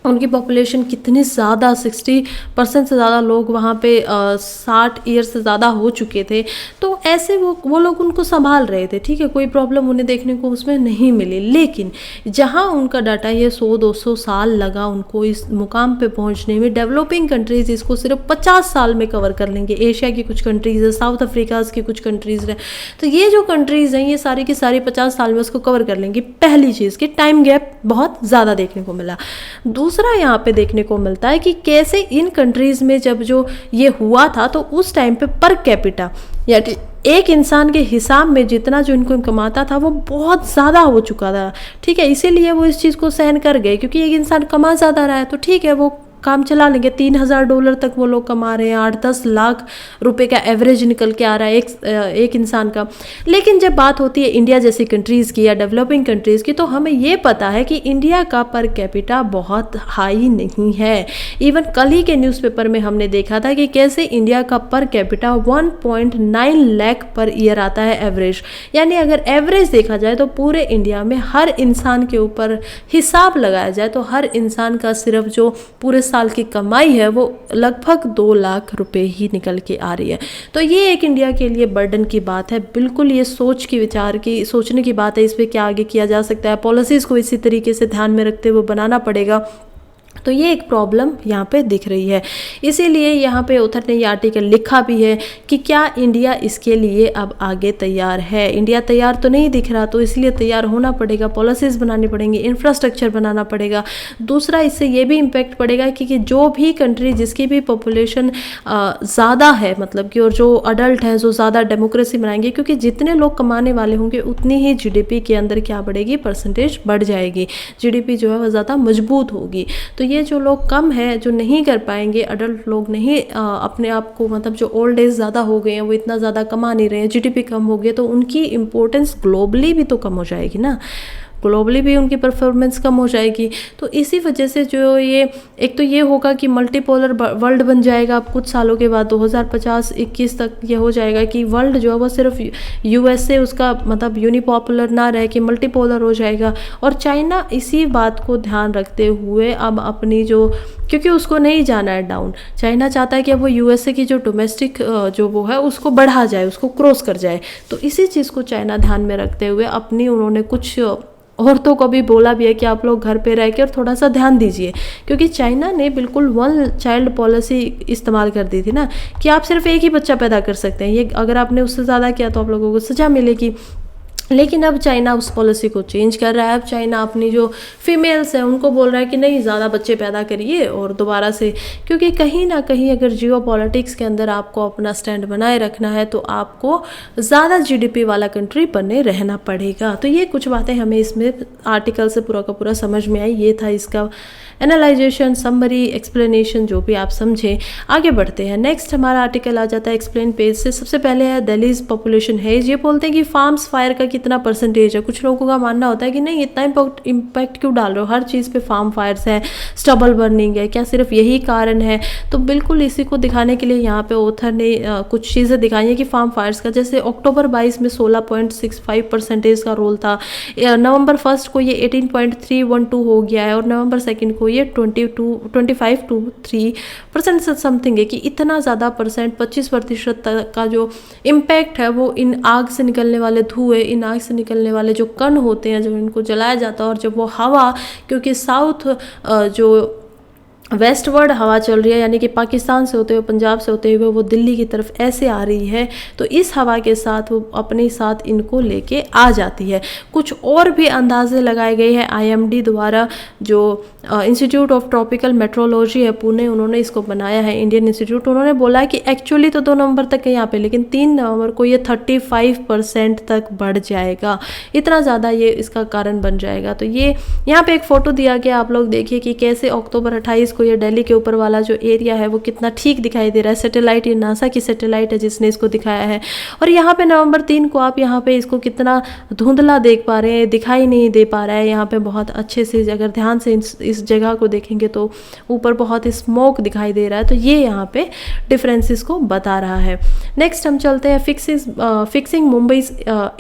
उनकी पॉपुलेशन कितनी ज़्यादा 60% से ज़्यादा लोग वहाँ पे 60 ईयर से ज़्यादा हो चुके थे। तो ऐसे वो लोग उनको संभाल रहे थे, ठीक है, कोई प्रॉब्लम उन्हें देखने को उसमें नहीं मिली। लेकिन जहाँ उनका डाटा ये 100-200 साल लगा उनको इस मुकाम पे पहुँचने में, डेवलपिंग कंट्रीज़ इसको सिर्फ 50 साल में कवर कर लेंगे। एशिया की कुछ कंट्रीज़ है, साउथ अफ्रीका की कुछ कंट्रीज़ है, तो ये जो कंट्रीज़ हैं ये सारी की सारी 50 साल में उसको कवर कर लेंगी। पहली चीज़ कि टाइम गैप बहुत ज़्यादा देखने को मिला। दूसरा यहाँ पे देखने को मिलता है कि कैसे इन कंट्रीज़ में जब जो ये हुआ था तो उस टाइम पे पर कैपिटा यानी एक इंसान के हिसाब में जितना जो इनको कमाता था वो बहुत ज़्यादा हो चुका था, ठीक है। इसीलिए वो इस चीज़ को सहन कर गए, क्योंकि एक इंसान कमा ज़्यादा रहा है तो ठीक है वो काम चला लेंगे। $3000 तक वो लोग कमा रहे हैं, 8-10 लाख रुपए का एवरेज निकल के आ रहा है एक इंसान का। लेकिन जब बात होती है इंडिया जैसी कंट्रीज़ की या डेवलपिंग कंट्रीज़ की, तो हमें ये पता है कि इंडिया का पर कैपिटा बहुत हाई नहीं है। इवन कल ही के न्यूज़पेपर में हमने देखा था कि कैसे इंडिया का per capita 1.9 lakh per year आता है एवरेज। यानी अगर एवरेज देखा जाए तो पूरे इंडिया में हर इंसान के ऊपर हिसाब लगाया जाए तो हर इंसान का सिर्फ जो पूरे साल की कमाई है वो लगभग 2 लाख रुपए ही निकल के आ रही है। तो ये एक इंडिया के लिए बर्डन की बात है, बिल्कुल ये सोचने की बात है। इस पर क्या आगे किया जा सकता है, पॉलिसीज़ को इसी तरीके से ध्यान में रखते हुए बनाना पड़ेगा। तो ये एक प्रॉब्लम यहाँ पे दिख रही है। इसीलिए यहाँ पे ऑथर ने ये आर्टिकल लिखा भी है कि क्या इंडिया इसके लिए अब आगे तैयार है। इंडिया तैयार तो नहीं दिख रहा, तो इसलिए तैयार होना पड़ेगा, पॉलिसीज़ बनानी पड़ेंगी, इंफ्रास्ट्रक्चर बनाना पड़ेगा। दूसरा इससे ये भी इम्पैक्ट पड़ेगा कि जो भी कंट्री जिसकी भी पॉपुलेशन ज़्यादा है, मतलब कि और जो अडल्ट हैं जो ज़्यादा डेमोक्रेसी बनाएंगे, क्योंकि जितने लोग कमाने वाले होंगे उतनी ही GDP के अंदर क्या बढ़ेगी, परसेंटेज बढ़ जाएगी, GDP जो है वह ज़्यादा मजबूत होगी। तो ये जो लोग कम है, जो नहीं कर पाएंगे, अडल्ट लोग नहीं अपने आप को, मतलब जो ओल्ड एज ज़्यादा हो गए हैं, वो इतना ज़्यादा कमा नहीं रहे हैं, GDP कम हो गया, तो उनकी इम्पोर्टेंस ग्लोबली भी तो कम हो जाएगी ना, ग्लोबली भी उनकी परफॉर्मेंस कम हो जाएगी। तो इसी वजह से जो ये एक तो ये होगा कि मल्टीपोलर वर्ल्ड बन जाएगा। अब कुछ सालों के बाद 2050-21 तक ये हो जाएगा कि वर्ल्ड जो है वो सिर्फ USA उसका मतलब यूनिपॉपुलर ना रह के मल्टीपोलर हो जाएगा। और चाइना इसी बात को ध्यान रखते हुए अब अपनी जो, क्योंकि उसको नहीं जाना है डाउन, चाइना चाहता है कि अब वो USA की जो डोमेस्टिक जो वो है उसको बढ़ा जाए, उसको क्रॉस कर जाए। तो इसी चीज़ को चाइना ध्यान में रखते हुए अपनी उन्होंने कुछ औरतों को भी बोला भी है कि आप लोग घर पे रह के और थोड़ा सा ध्यान दीजिए, क्योंकि चाइना ने बिल्कुल 1 चाइल्ड पॉलिसी इस्तेमाल कर दी थी ना, कि आप सिर्फ एक ही बच्चा पैदा कर सकते हैं, ये अगर आपने उससे ज़्यादा किया तो आप लोगों को सज़ा मिलेगी। लेकिन अब चाइना उस पॉलिसी को चेंज कर रहा है। अब चाइना अपनी जो फीमेल्स हैं उनको बोल रहा है कि नहीं, ज़्यादा बच्चे पैदा करिए और दोबारा से, क्योंकि कहीं ना कहीं अगर जियो पॉलिटिक्स के अंदर आपको अपना स्टैंड बनाए रखना है तो आपको ज़्यादा जीडीपी वाला कंट्री बने रहना पड़ेगा। तो ये कुछ बातें हमें इसमें आर्टिकल से पूरा का पूरा समझ में आई। ये था इसका एनालाइजेशन, समरी, एक्सप्लेनेशन, जो भी आप समझें। आगे बढ़ते हैं। नेक्स्ट हमारा आर्टिकल आ जाता है एक्सप्लेन पेज से। सबसे पहले है दिल्लीज पॉपुलेशन हेज। ये बोलते हैं कि फार्म्स फायर का कितना परसेंटेज है। कुछ लोगों का मानना होता है कि नहीं, इतना इम्पैक्ट क्यों डाल रहे हो, हर चीज़ पे फार्म फायर्स है, स्टबल बर्निंग है, क्या सिर्फ यही कारण है? तो बिल्कुल इसी को दिखाने के लिए यहाँ पे ऑथर ने कुछ चीज़ें दिखाई हैं कि फार्म फायर्स का, जैसे अक्टूबर 22 में 16.65% का रोल था, नवंबर 1 को ये 18.312 हो गया है और नवंबर 2 को ये 25 to 3% से समथिंग है, कि इतना ज़्यादा परसेंट 25% तक का जो इम्पैक्ट है वो इन आग से निकलने वाले धुएं, इन आग से निकलने वाले जो कण होते हैं, जब इनको जलाया जाता है और जब वो हवा, क्योंकि साउथ जो वेस्टवर्ड हवा चल रही है, यानी कि पाकिस्तान से होते हुए, पंजाब से होते हुए वो दिल्ली की तरफ ऐसे आ रही है, तो इस हवा के साथ वो अपने साथ इनको लेके आ जाती है। कुछ और भी अंदाजे लगाए गए हैं आईएमडी द्वारा, जो इंस्टीट्यूट ऑफ ट्रॉपिकल मेट्रोलॉजी है पुणे, उन्होंने इसको बनाया है, इंडियन इंस्टीट्यूट। उन्होंने बोला कि एक्चुअली तो 2 नवंबर तक है यहाँ पे, लेकिन 3 नवंबर को ये 35% तक बढ़ जाएगा, इतना ज़्यादा ये इसका कारण बन जाएगा। तो ये यहाँ पे एक फ़ोटो दिया गया, आप लोग देखिए कि कैसे अक्टूबर 28 को ये दिल्ली के ऊपर वाला जो एरिया है वो कितना ठीक दिखाई दे रहा है। सैटेलाइट, ये नासा की सैटेलाइट है जिसने इसको दिखाया है। और यहाँ पे नवंबर 3 को आप यहाँ पे इसको कितना धुंधला देख पा रहे हैं, दिखाई नहीं दे पा रहा है। यहाँ पे बहुत अच्छे से अगर ध्यान से इस जगह को देखेंगे तो ऊपर बहुत स्मोक दिखाई दे रहा है। तो ये यहाँ पे डिफरेंसेस को बता रहा है। नेक्स्ट हम चलते हैं fixing Mumbai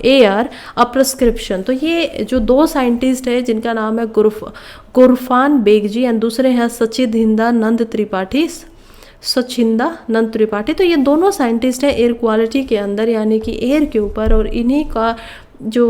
air a prescription. तो ये जो 2 साइंटिस्ट है जिनका नाम है गुरफान बेग जी एंड दूसरे हैं सचिंदा नंद त्रिपाठी। तो ये दोनों साइंटिस्ट हैं एयर क्वालिटी के अंदर, यानी कि एयर के ऊपर, और इन्हीं का जो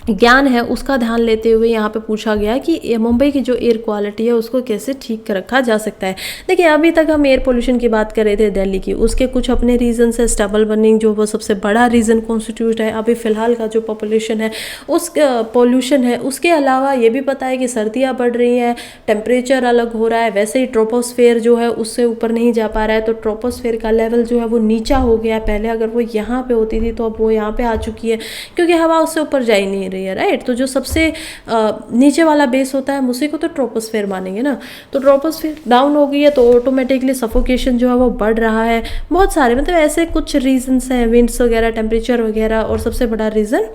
ज्ञान है उसका ध्यान लेते हुए यहाँ पे पूछा गया कि मुंबई की जो एयर क्वालिटी है उसको कैसे ठीक रखा जा सकता है। देखिए, अभी तक हम एयर पोल्यूशन की बात कर रहे थे दिल्ली की, उसके कुछ अपने रीजंस है। स्टबल बर्निंग जो वो सबसे बड़ा रीज़न कॉन्स्टिट्यूट है अभी फ़िलहाल का जो पॉपुलेशन है, उस पॉल्यूशन है। उसके अलावा ये भी पता है कि सर्दियाँ बढ़ रही हैं, टेम्परेचर अलग हो रहा है, वैसे ही ट्रोपोस्फेयर जो है उससे ऊपर नहीं जा पा रहा है, तो ट्रोपोस्फेयर का लेवल जो है वो नीचा हो गया। पहले अगर वो यहाँ पर होती थी तो अब वो यहाँ पर आ चुकी है, क्योंकि हवा उससे ऊपर जा ही नहीं, राइट। तो जो सबसे नीचे वाला बेस होता है उसी को तो ट्रोपोस्फेयर मानेंगे ना। तो ट्रोपोस्फेयर डाउन हो गई है तो ऑटोमेटिकली सफोकेशन जो है वो बढ़ रहा है। बहुत सारे मतलब ऐसे कुछ रीजंस हैं, विंड्स वगैरह, टेम्परेचर वगैरह, और सबसे बड़ा रीज़न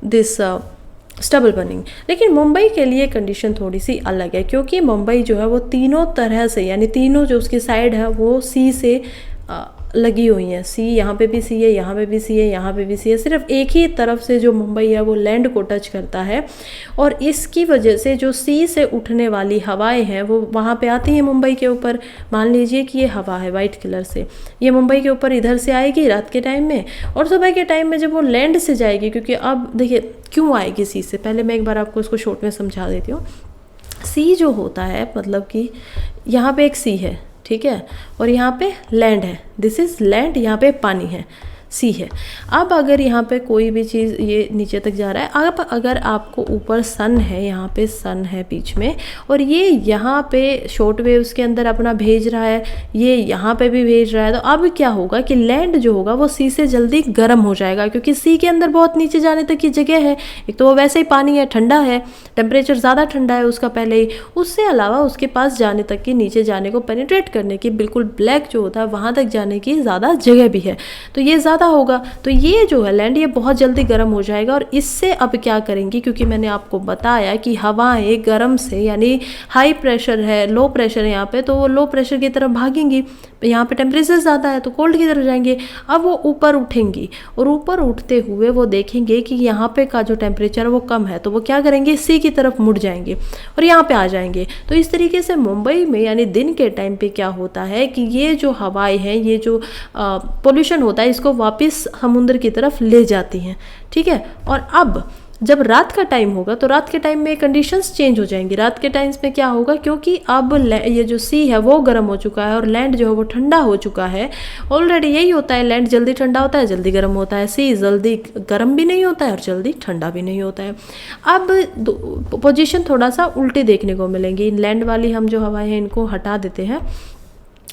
दिस स्टबल बर्निंग। लेकिन मुंबई के लिए कंडीशन थोड़ी सी अलग है, क्योंकि मुंबई जो है वो तीनों तरह से, यानी तीनों जो उसकी साइड है वो सी से लगी हुई हैं। सी, यहाँ पे भी सी है, यहाँ पे भी सी है, यहाँ पे भी सी है। सिर्फ एक ही तरफ से जो मुंबई है वो लैंड को टच करता है, और इसकी वजह से जो सी से उठने वाली हवाएं हैं वो वहाँ पे आती हैं मुंबई के ऊपर। मान लीजिए कि ये हवा है वाइट कलर से, ये मुंबई के ऊपर इधर से आएगी रात के टाइम में, और सुबह के टाइम में जब वो लैंड से जाएगी, क्योंकि अब देखिए क्यों आएगी सी से, पहले मैं एक बार आपको इसको शॉर्ट में समझा देती हूँ। सी जो होता है, मतलब कि यहाँ पे एक सी है, ठीक है, और यहाँ पे लैंड है, दिस इज़ लैंड, यहाँ पे पानी है, सी है। अब अगर यहाँ पे कोई भी चीज़ ये नीचे तक जा रहा है, अब अगर आपको ऊपर सन है, यहाँ पे सन है बीच में, और ये यहाँ पे शॉर्ट वेव्स के अंदर अपना भेज रहा है, ये यहाँ पे भी भेज रहा है, तो अब क्या होगा कि लैंड जो होगा वो सी से जल्दी गर्म हो जाएगा, क्योंकि सी के अंदर बहुत नीचे जाने तक की जगह है। एक तो वो वैसे ही पानी है, ठंडा है, टेम्परेचर ज़्यादा ठंडा है उसका पहले ही, उससे अलावा उसके पास जाने तक की, नीचे जाने को पेनिट्रेट करने की, बिल्कुल ब्लैक जो होता है वहाँ तक जाने की ज़्यादा जगह भी है, तो ये ज़्यादा होगा। तो ये जो है लैंड, ये बहुत जल्दी गर्म हो जाएगा। और इससे अब क्या करेंगी, क्योंकि मैंने आपको बताया कि हवाएं गर्म से, यानी हाई प्रेशर है, लो प्रेशर है यहाँ पे, तो वो लो प्रेशर की तरफ भागेंगी। यहाँ पे टेम्परेचर ज़्यादा है तो कोल्ड की तरफ जाएंगे। अब वो ऊपर उठेंगी, और ऊपर उठते हुए वो देखेंगे कि यहाँ पे का जो टेम्परेचर है वो कम है, तो वो क्या करेंगे, सी की तरफ मुड़ जाएंगे और यहाँ पे आ जाएंगे। तो इस तरीके से मुंबई में, यानी दिन के टाइम पे क्या होता है कि ये जो हवाएं हैं, ये जो पोल्यूशन होता है, इसको वापस समुद्र की तरफ ले जाती हैं, ठीक है। और अब जब रात का टाइम होगा तो रात के टाइम में कंडीशंस चेंज हो जाएंगी। रात के टाइम्स में क्या होगा, क्योंकि अब ये जो सी है वो गर्म हो चुका है और लैंड जो है वो ठंडा हो चुका है। ऑलरेडी यही होता है, लैंड जल्दी ठंडा होता है, जल्दी गर्म होता है, सी जल्दी गर्म भी नहीं होता है और जल्दी ठंडा भी नहीं होता है। अब पोजीशन थोड़ा सा उल्टी देखने को मिलेंगी। लैंड वाली हम जो हवाएं हैं इनको हटा देते हैं।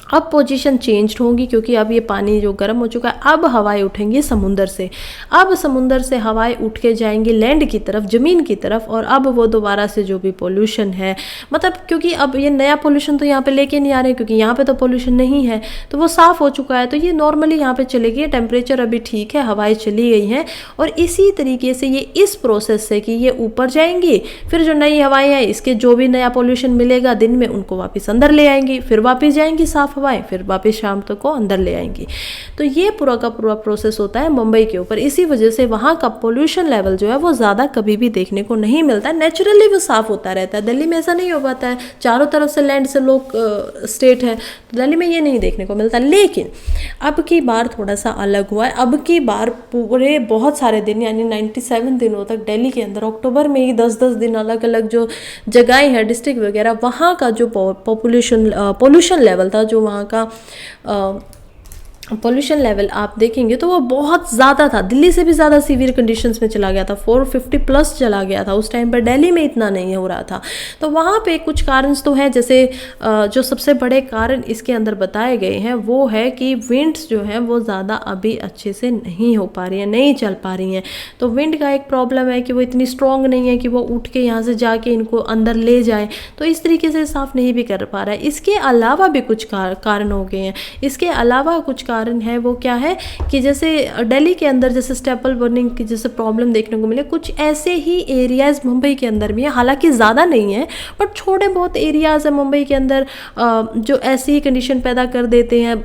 अब पोजीशन चेंज होंगी, क्योंकि अब ये पानी जो गर्म हो चुका है, अब हवाएं उठेंगी समुंदर से। अब समुंदर से हवाएं उठ के जाएंगी लैंड की तरफ, ज़मीन की तरफ, और अब वो दोबारा से जो भी पोल्यूशन है, मतलब क्योंकि अब ये नया पोल्यूशन तो यहाँ पे लेके नहीं आ रहे, क्योंकि यहाँ पे तो पोल्यूशन नहीं है, तो वो साफ़ हो चुका है, तो ये नॉर्मली यहाँ पे चलेगी। टेम्परेचर अभी ठीक है, हवाएं चली गई हैं, और इसी तरीके से ये इस प्रोसेस से कि ये ऊपर जाएंगी, फिर जो नई हवाएं हैं इसके जो भी नया पोल्यूशन मिलेगा दिन में उनको वापस अंदर ले आएंगी, फिर वापस जाएंगी साफ हवाएं, फिर वापस शाम तक को अंदर ले आएंगी। तो ये पूरा का पूरा प्रोसेस होता है मुंबई के ऊपर। इसी वजह से वहाँ का पोल्यूशन लेवल जो है वो ज़्यादा कभी भी देखने को नहीं मिलता है। नेचुरली वो साफ़ होता रहता है। दिल्ली में ऐसा नहीं हो पाता है, चारों तरफ से लैंड से लोग स्टेट है, तो दिल्ली में ये नहीं देखने को मिलता। लेकिन अब की बार थोड़ा सा अलग हुआ है। अब की बार पूरे बहुत सारे दिन, यानी 97 दिनों तक दिल्ली के अंदर अक्टूबर में ही 10-10 दिन अलग अलग जो जगहें हैं, डिस्ट्रिक्ट वगैरह, वहाँ का जो पोल्यूशन लेवल था, जो वहाँ का पोल्यूशन लेवल आप देखेंगे तो वो बहुत ज़्यादा था। दिल्ली से भी ज़्यादा सीवियर कंडीशंस में चला गया था, 450 प्लस चला गया था उस टाइम पर। दिल्ली में इतना नहीं हो रहा था। तो वहाँ पे कुछ कारण तो हैं, जैसे जो सबसे बड़े कारण इसके अंदर बताए गए हैं वो है कि विंड्स जो हैं वो ज़्यादा अभी अच्छे से नहीं हो पा रही हैं, नहीं चल पा रही हैं। तो विंड का एक प्रॉब्लम है कि वो इतनी स्ट्रॉन्ग नहीं है कि वो उठ के यहाँ से जाके इनको अंदर ले जाए, तो इस तरीके से साफ़ नहीं भी कर पा रहा है। इसके अलावा भी कुछ कारण हो गए हैं। इसके अलावा कुछ कारण है वो क्या है कि जैसे दिल्ली के अंदर जैसे स्टेपल बर्निंग की जैसे प्रॉब्लम देखने को मिले, कुछ ऐसे ही एरियाज मुंबई के अंदर भी हैं, हालांकि ज़्यादा नहीं है बट छोटे बहुत एरियाज है मुंबई के अंदर जो ऐसी ही कंडीशन पैदा कर देते हैं,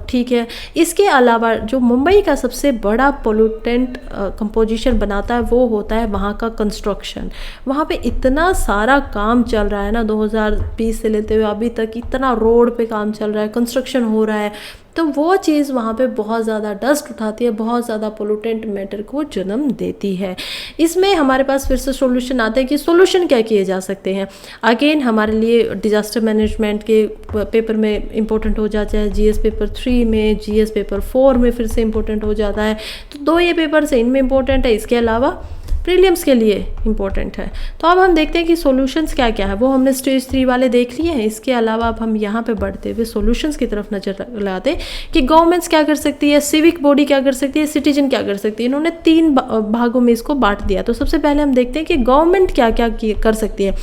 ठीक है। इसके अलावा जो मुंबई का सबसे बड़ा पोल्यूटेंट कंपोजिशन बनाता है वो होता है वहाँ का कंस्ट्रक्शन। वहाँ पे इतना सारा काम चल रहा है ना, 2020 से लेते हुए अभी तक इतना रोड पे काम चल रहा है, कंस्ट्रक्शन हो रहा है, तो वो चीज़ वहाँ पे बहुत ज़्यादा डस्ट उठाती है, बहुत ज़्यादा पोल्यूटेंट मैटर को जन्म देती है। इसमें हमारे पास फिर से सॉल्यूशन आते हैं कि सॉल्यूशन क्या किए जा सकते हैं। अगेन हमारे लिए डिज़ास्टर मैनेजमेंट के पेपर में इंपॉर्टेंट हो जाता है, जीएस पेपर 3 में, जीएस पेपर 4 में फिर से इंपॉर्टेंट हो जाता है। तो 2 ये पेपर से इनमें इंपॉर्टेंट है, इसके अलावा प्रीलिम्स के लिए इम्पोर्टेंट है। तो अब हम देखते हैं कि सॉल्यूशंस क्या क्या है। वो हमने स्टेज 3 वाले देख लिए हैं। इसके अलावा अब हम यहाँ पे बढ़ते हुए सॉल्यूशंस की तरफ नजर लगाते हैं कि गवर्नमेंट्स क्या कर सकती है, सिविक बॉडी क्या कर सकती है, सिटीजन क्या कर सकती है। इन्होंने 3 भागों में इसको बांट दिया। तो सबसे पहले हम देखते हैं कि गवर्नमेंट क्या क्या कर सकती है।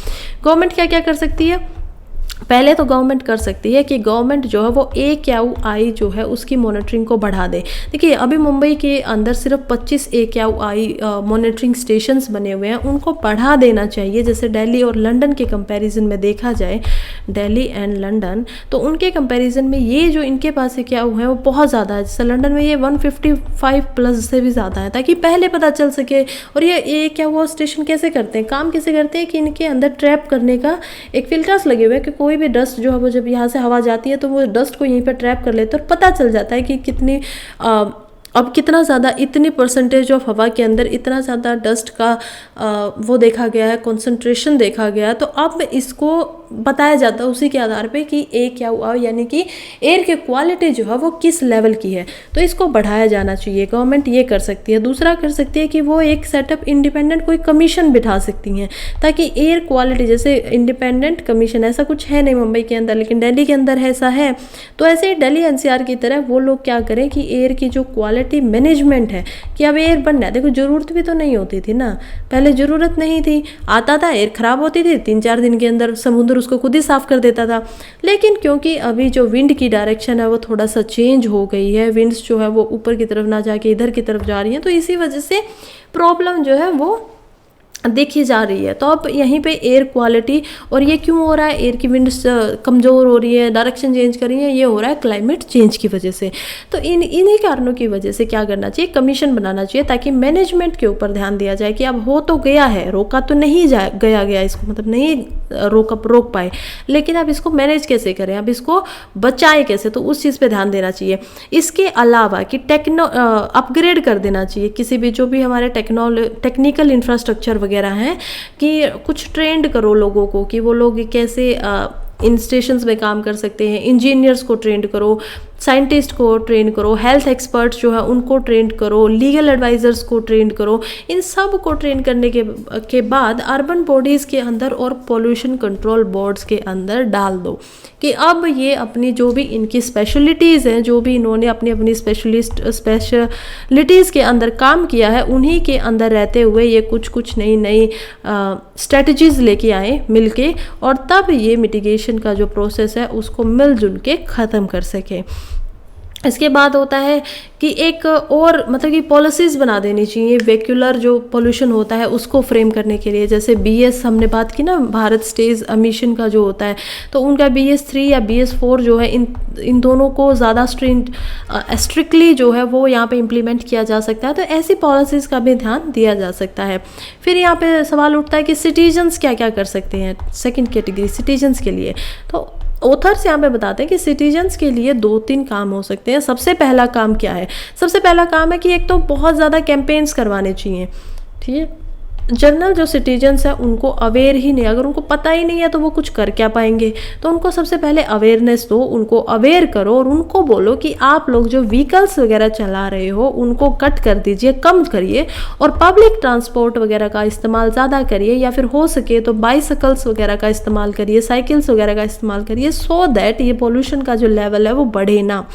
गवर्नमेंट क्या क्या कर सकती है। पहले तो गवर्नमेंट कर सकती है कि गवर्नमेंट जो है वो AQI जो है उसकी मॉनिटरिंग को बढ़ा दे। देखिए अभी मुंबई के अंदर सिर्फ 25 AQI मॉनिटरिंग स्टेशंस बने हुए हैं, उनको बढ़ा देना चाहिए। जैसे दिल्ली और लंदन के कंपैरिजन में देखा जाए, दिल्ली एंड लंदन, तो उनके कंपैरिजन में ये जो इनके पास AQI है वो बहुत ज़्यादा है। जैसे लंदन में ये 155 प्लस से भी ज़्यादा है, ताकि पहले पता चल सके। और ये AQI स्टेशन कैसे करते हैं, काम कैसे करते हैं कि इनके अंदर ट्रैप करने का एक फिल्टर्स लगे हुए हैं कि कोई भी डस्ट जो है वो जब यहाँ से हवा जाती है तो वो डस्ट को यहीं पर ट्रैप कर लेते हैं और पता चल जाता है कि कितनी अब कितना ज़्यादा, इतनी परसेंटेज ऑफ हवा के अंदर इतना ज़्यादा डस्ट का वो देखा गया है, कंसंट्रेशन देखा गया है। तो अब इसको बताया जाता है उसी के आधार पे कि AQI यानी कि एयर की क्वालिटी जो है वो किस लेवल की है, तो इसको बढ़ाया जाना चाहिए। गवर्नमेंट ये कर सकती है। दूसरा कर सकती है कि वो एक सेटअप इंडिपेंडेंट कोई कमीशन बिठा सकती हैं, ताकि एयर क्वालिटी, जैसे इंडिपेंडेंट कमीशन ऐसा कुछ है नहीं मुंबई के अंदर, लेकिन दिल्ली के अंदर ऐसा है। तो ऐसे ही दिल्ली NCR की तरह वो लोग क्या करें कि एयर की जो क्वालिटी मैनेजमेंट है, कि अब एयर बनना है, देखो ज़रूरत भी तो नहीं होती थी ना, पहले ज़रूरत नहीं थी, आता था एयर ख़राब होती थी, 3-4 दिन के अंदर समुद्र उसको खुद ही साफ़ कर देता था। लेकिन क्योंकि अभी जो विंड की डायरेक्शन है वो थोड़ा सा चेंज हो गई है, विंड्स जो है वो ऊपर की तरफ ना जाके इधर की तरफ जा रही हैं, तो इसी वजह से प्रॉब्लम जो है वो देखी जा रही है। तो अब यहीं पे एयर क्वालिटी, और ये क्यों हो रहा है, एयर की विंड्स कमज़ोर हो रही है, डायरेक्शन चेंज कर रही है, ये हो रहा है क्लाइमेट चेंज की वजह से। तो इन्हीं कारणों की वजह से क्या करना चाहिए, कमीशन बनाना चाहिए, ताकि मैनेजमेंट के ऊपर ध्यान दिया जाए कि अब हो तो गया है, रोका तो नहीं गया इसको, मतलब नहीं रोक पाए, लेकिन अब इसको मैनेज कैसे करें, अब इसको बचाएं कैसे, तो उस चीज़ पे ध्यान देना चाहिए। इसके अलावा कि अपग्रेड कर देना चाहिए किसी भी जो भी हमारे टेक्निकल इंफ्रास्ट्रक्चर वगैरह हैं, कि कुछ ट्रेंड करो लोगों को कि वो लोग कैसे इन स्टेशंस में काम कर सकते हैं। इंजीनियर्स को ट्रेंड करो, साइंटिस्ट को ट्रेन करो, हेल्थ एक्सपर्ट्स जो है उनको ट्रेन करो, लीगल एडवाइजर्स को ट्रेन करो। इन सब को ट्रेन करने के बाद अर्बन बॉडीज़ के अंदर और पोल्यूशन कंट्रोल बोर्ड्स के अंदर डाल दो कि अब ये अपनी जो भी इनकी स्पेशलिटीज़ हैं, जो भी इन्होंने अपनी अपनी स्पेशलिटीज़ के अंदर काम किया है, उन्हीं के अंदर रहते हुए ये कुछ नई स्ट्रेटजीज़ लेके आए मिलके, और तब ये मिटिगेशन का जो प्रोसेस है उसको मिलजुल के ख़त्म कर सके। इसके बाद होता है कि एक और मतलब कि पॉलिसीज़ बना देनी चाहिए वेहिकुलर जो पोल्यूशन होता है उसको फ्रेम करने के लिए। जैसे BS हमने बात की ना, भारत स्टेज एमिशन का जो होता है, तो उनका BS3 या BS4 जो है, इन दोनों को ज़्यादा स्ट्रिक्टली जो है वो यहाँ पे इम्प्लीमेंट किया जा सकता है। तो ऐसी पॉलिसीज़ का भी ध्यान दिया जा सकता है। फिर यहाँ पे सवाल उठता है कि सिटीजन्स क्या क्या कर सकते हैं, सेकेंड कैटेगरी सिटीजन्स के लिए। तो ऑथर्स यहाँ पे बताते हैं कि सिटीजन्स के लिए 2-3 काम हो सकते हैं। सबसे पहला काम क्या है, सबसे पहला काम है कि एक तो बहुत ज़्यादा कैंपेन्स करवाने चाहिए, ठीक है। जनरल जो सिटीजन्स हैं उनको अवेयर ही नहीं, अगर उनको पता ही नहीं है तो वो कुछ कर क्या पाएंगे। तो उनको सबसे पहले अवेयरनेस दो, उनको अवेयर करो और उनको बोलो कि आप लोग जो व्हीकल्स वगैरह चला रहे हो उनको कट कर दीजिए, कम करिए, और पब्लिक ट्रांसपोर्ट वगैरह का इस्तेमाल ज़्यादा करिए, या फिर हो सके तो बाइसिकल्स वगैरह का इस्तेमाल करिए, साइकिल्स वगैरह का इस्तेमाल करिए, सो दैट ये पोल्यूशन का जो लेवल है वो बढ़े ना।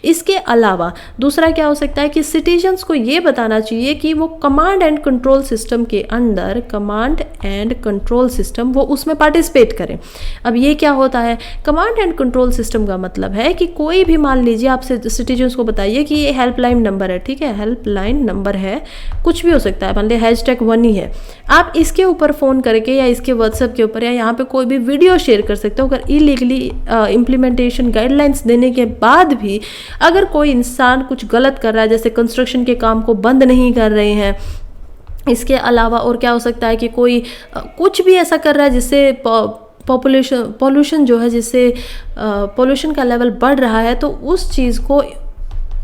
इसके अलावा दूसरा क्या हो सकता है कि सिटीजन्स को ये बताना चाहिए कि वो कमांड एंड कंट्रोल सिस्टम के अंदर, कमांड एंड कंट्रोल सिस्टम, वो उसमें पार्टिसिपेट करें। अब ये क्या होता है, कमांड एंड कंट्रोल सिस्टम का मतलब है कि कोई भी, मान लीजिए आप सिटीजन्स को बताइए कि ये हेल्पलाइन नंबर है, ठीक है, हेल्पलाइन नंबर है, कुछ भी हो सकता है, मान लीजिए #1 ही है, आप इसके ऊपर फ़ोन करके या इसके व्हाट्सएप के ऊपर या यहाँ पे कोई भी वीडियो शेयर कर सकते हो। अगर इलीगली इम्प्लीमेंटेशन गाइडलाइंस देने के बाद भी अगर कोई इंसान कुछ गलत कर रहा है, जैसे कंस्ट्रक्शन के काम को बंद नहीं कर रहे हैं, इसके अलावा और क्या हो सकता है कि कोई कुछ भी ऐसा कर रहा है जिससे पॉल्यूशन जो है, जिससे पॉल्यूशन का लेवल बढ़ रहा है, तो उस चीज़ को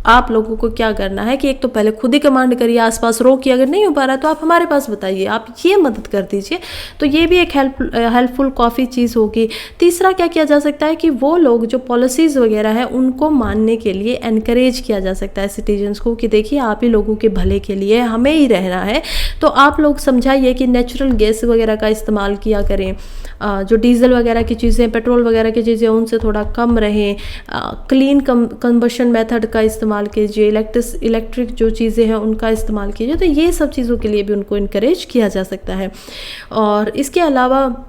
आप लोगों को क्या करना है कि एक तो पहले खुद ही कमांड करिए, आसपास रोकिए, अगर नहीं हो पा रहा है तो आप हमारे पास बताइए, आप ये मदद कर दीजिए। तो ये भी एक हेल्पफुल काफ़ी चीज़ होगी। तीसरा क्या किया जा सकता है कि वो लोग जो पॉलिसीज़ वगैरह है उनको मानने के लिए एनकरेज किया जा सकता है सिटीजन्स को कि देखिए आप ही लोगों के भले के लिए हमें ही रहना है, तो आप लोग समझाइए कि नेचुरल गैस वगैरह का इस्तेमाल किया करें, जो डीजल वगैरह की चीज़ें, पेट्रोल वगैरह की चीज़ें उनसे थोड़ा कम रहें, क्लीन कंबशन मेथड का इस्तेमाल कीजिए, इलेक्ट्रिक जो चीज़ें हैं उनका इस्तेमाल कीजिए। तो ये सब चीज़ों के लिए भी उनको इनकरेज किया जा सकता है। और इसके अलावा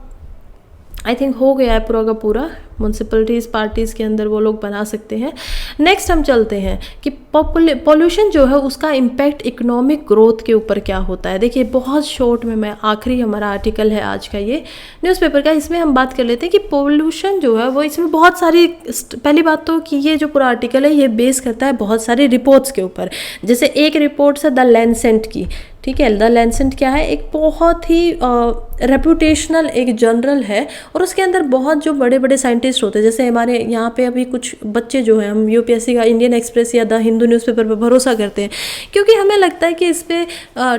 आई थिंक हो गया है पूरा का पूरा, म्यूनसिपलिटीज़ पार्टीज़ के अंदर वो लोग बना सकते हैं। नेक्स्ट हम चलते हैं कि पॉल्यूशन जो है उसका इम्पैक्ट इकोनॉमिक ग्रोथ के ऊपर क्या होता है। देखिए बहुत शॉर्ट में, मैं आखिरी हमारा आर्टिकल है आज का ये न्यूज़पेपर का, इसमें हम बात कर लेते हैं कि पॉल्यूशन जो है वो, इसमें बहुत सारी, पहली बात तो कि ये जो पूरा आर्टिकल है ये बेस करता है बहुत सारी रिपोर्ट्स के ऊपर। जैसे एक रिपोर्ट है द लैंसेट की, ठीक है, द लैंसेट क्या है, एक बहुत ही रेपुटेशनल एक जर्नल है, और उसके अंदर बहुत जो बड़े बड़े साइंटिस्ट होते हैं, जैसे हमारे यहाँ पे अभी कुछ बच्चे जो हैं, हम UPSC का इंडियन एक्सप्रेस या द हिंदू न्यूज़पेपर पे भरोसा करते हैं, क्योंकि हमें लगता है कि इस पर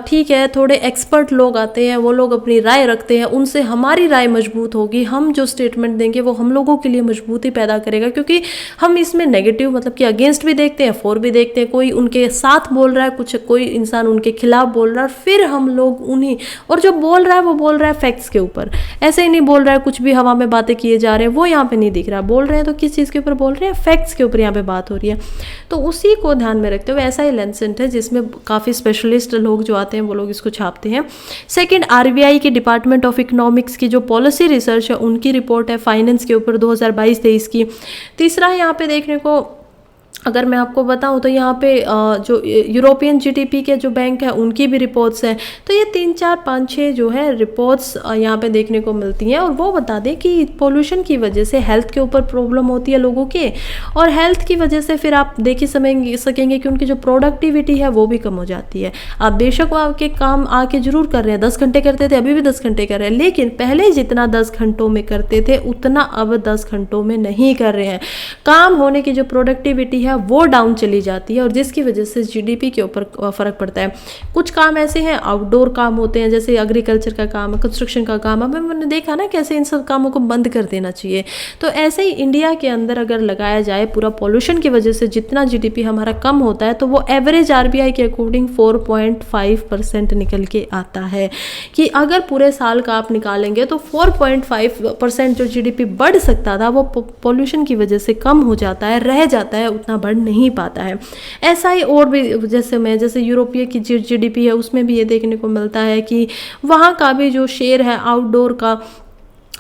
ठीक है, थोड़े एक्सपर्ट लोग आते हैं, वो लोग अपनी राय रखते हैं, उनसे हमारी राय मजबूत होगी, हम जो स्टेटमेंट देंगे वो हम लोगों के लिए मजबूती पैदा करेगा, क्योंकि हम इसमें नेगेटिव मतलब कि अगेंस्ट भी देखते हैं, फॉर भी देखते हैं, कोई उनके साथ बोल रहा है, कुछ कोई इंसान उनके खिलाफ बोल रहा है, फिर हम लोग उन्हीं, और जो बोल रहा है वो बोल रहा है फैक्ट्स के ऊपर, ऐसे ही नहीं बोल रहा है कुछ भी हवा में बातें किए जा रहे हैं, वो यहाँ पे नहीं दिख रहा, बोल रहे हैं तो किस चीज़ के ऊपर बोल रहे हैं, फैक्ट्स के ऊपर यहाँ पे बात हो रही है। तो उसी को ध्यान में रखते हुए ऐसा ही लैंसेट है जिसमें काफ़ी स्पेशलिस्ट लोग जो आते हैं वो लोग इसको छापते हैं। सेकेंड, RBI के डिपार्टमेंट ऑफ इकोनॉमिक्स की जो पॉलिसी रिसर्च है उनकी रिपोर्ट है फाइनेंस के ऊपर 2022-23 की। तीसरा यहाँ पे देखने को अगर मैं आपको बताऊं तो यहाँ पे जो यूरोपियन जीडीपी के जो बैंक है उनकी भी रिपोर्ट्स हैं। तो ये 3 4 5 6 जो है रिपोर्ट्स यहाँ पे देखने को मिलती हैं, और वो बता दें कि पोल्यूशन की वजह से हेल्थ के ऊपर प्रॉब्लम होती है लोगों के, और हेल्थ की वजह से फिर आप देख ही सकेंगे कि उनकी जो प्रोडक्टिविटी है वो भी कम हो जाती है। आप बेशक वो आपके काम आके जरूर कर रहे हैं, 10 घंटे करते थे अभी भी 10 घंटे कर रहे हैं, लेकिन पहले जितना 10 घंटों में करते थे उतना अब 10 घंटों में नहीं कर रहे हैं। काम होने की जो प्रोडक्टिविटी है वो डाउन चली जाती है, और जिसकी वजह से जीडीपी के ऊपर फर्क पड़ता है। कुछ काम ऐसे हैं आउटडोर काम होते हैं, जैसे एग्रीकल्चर का काम है, कंस्ट्रक्शन का काम है, मैंने देखा ना कैसे इन सब कामों को बंद कर देना चाहिए। तो ऐसे ही इंडिया के अंदर अगर लगाया जाए पूरा पॉल्यूशन की वजह से जितना जीडीपी हमारा कम होता है, तो वो एवरेज आरबीआई के अकॉर्डिंग 4.5% निकल के आता है। कि अगर पूरे साल का आप निकालेंगे तो 4.5% जो जीडीपी बढ़ सकता था वो पॉल्यूशन की वजह से कम हो जाता है, रह जाता है, उतना बढ़ नहीं पाता है। ऐसा ही और भी जैसे यूरोपीय की जीडीपी है उसमें भी ये देखने को मिलता है कि वहाँ का भी जो शेयर है आउटडोर का,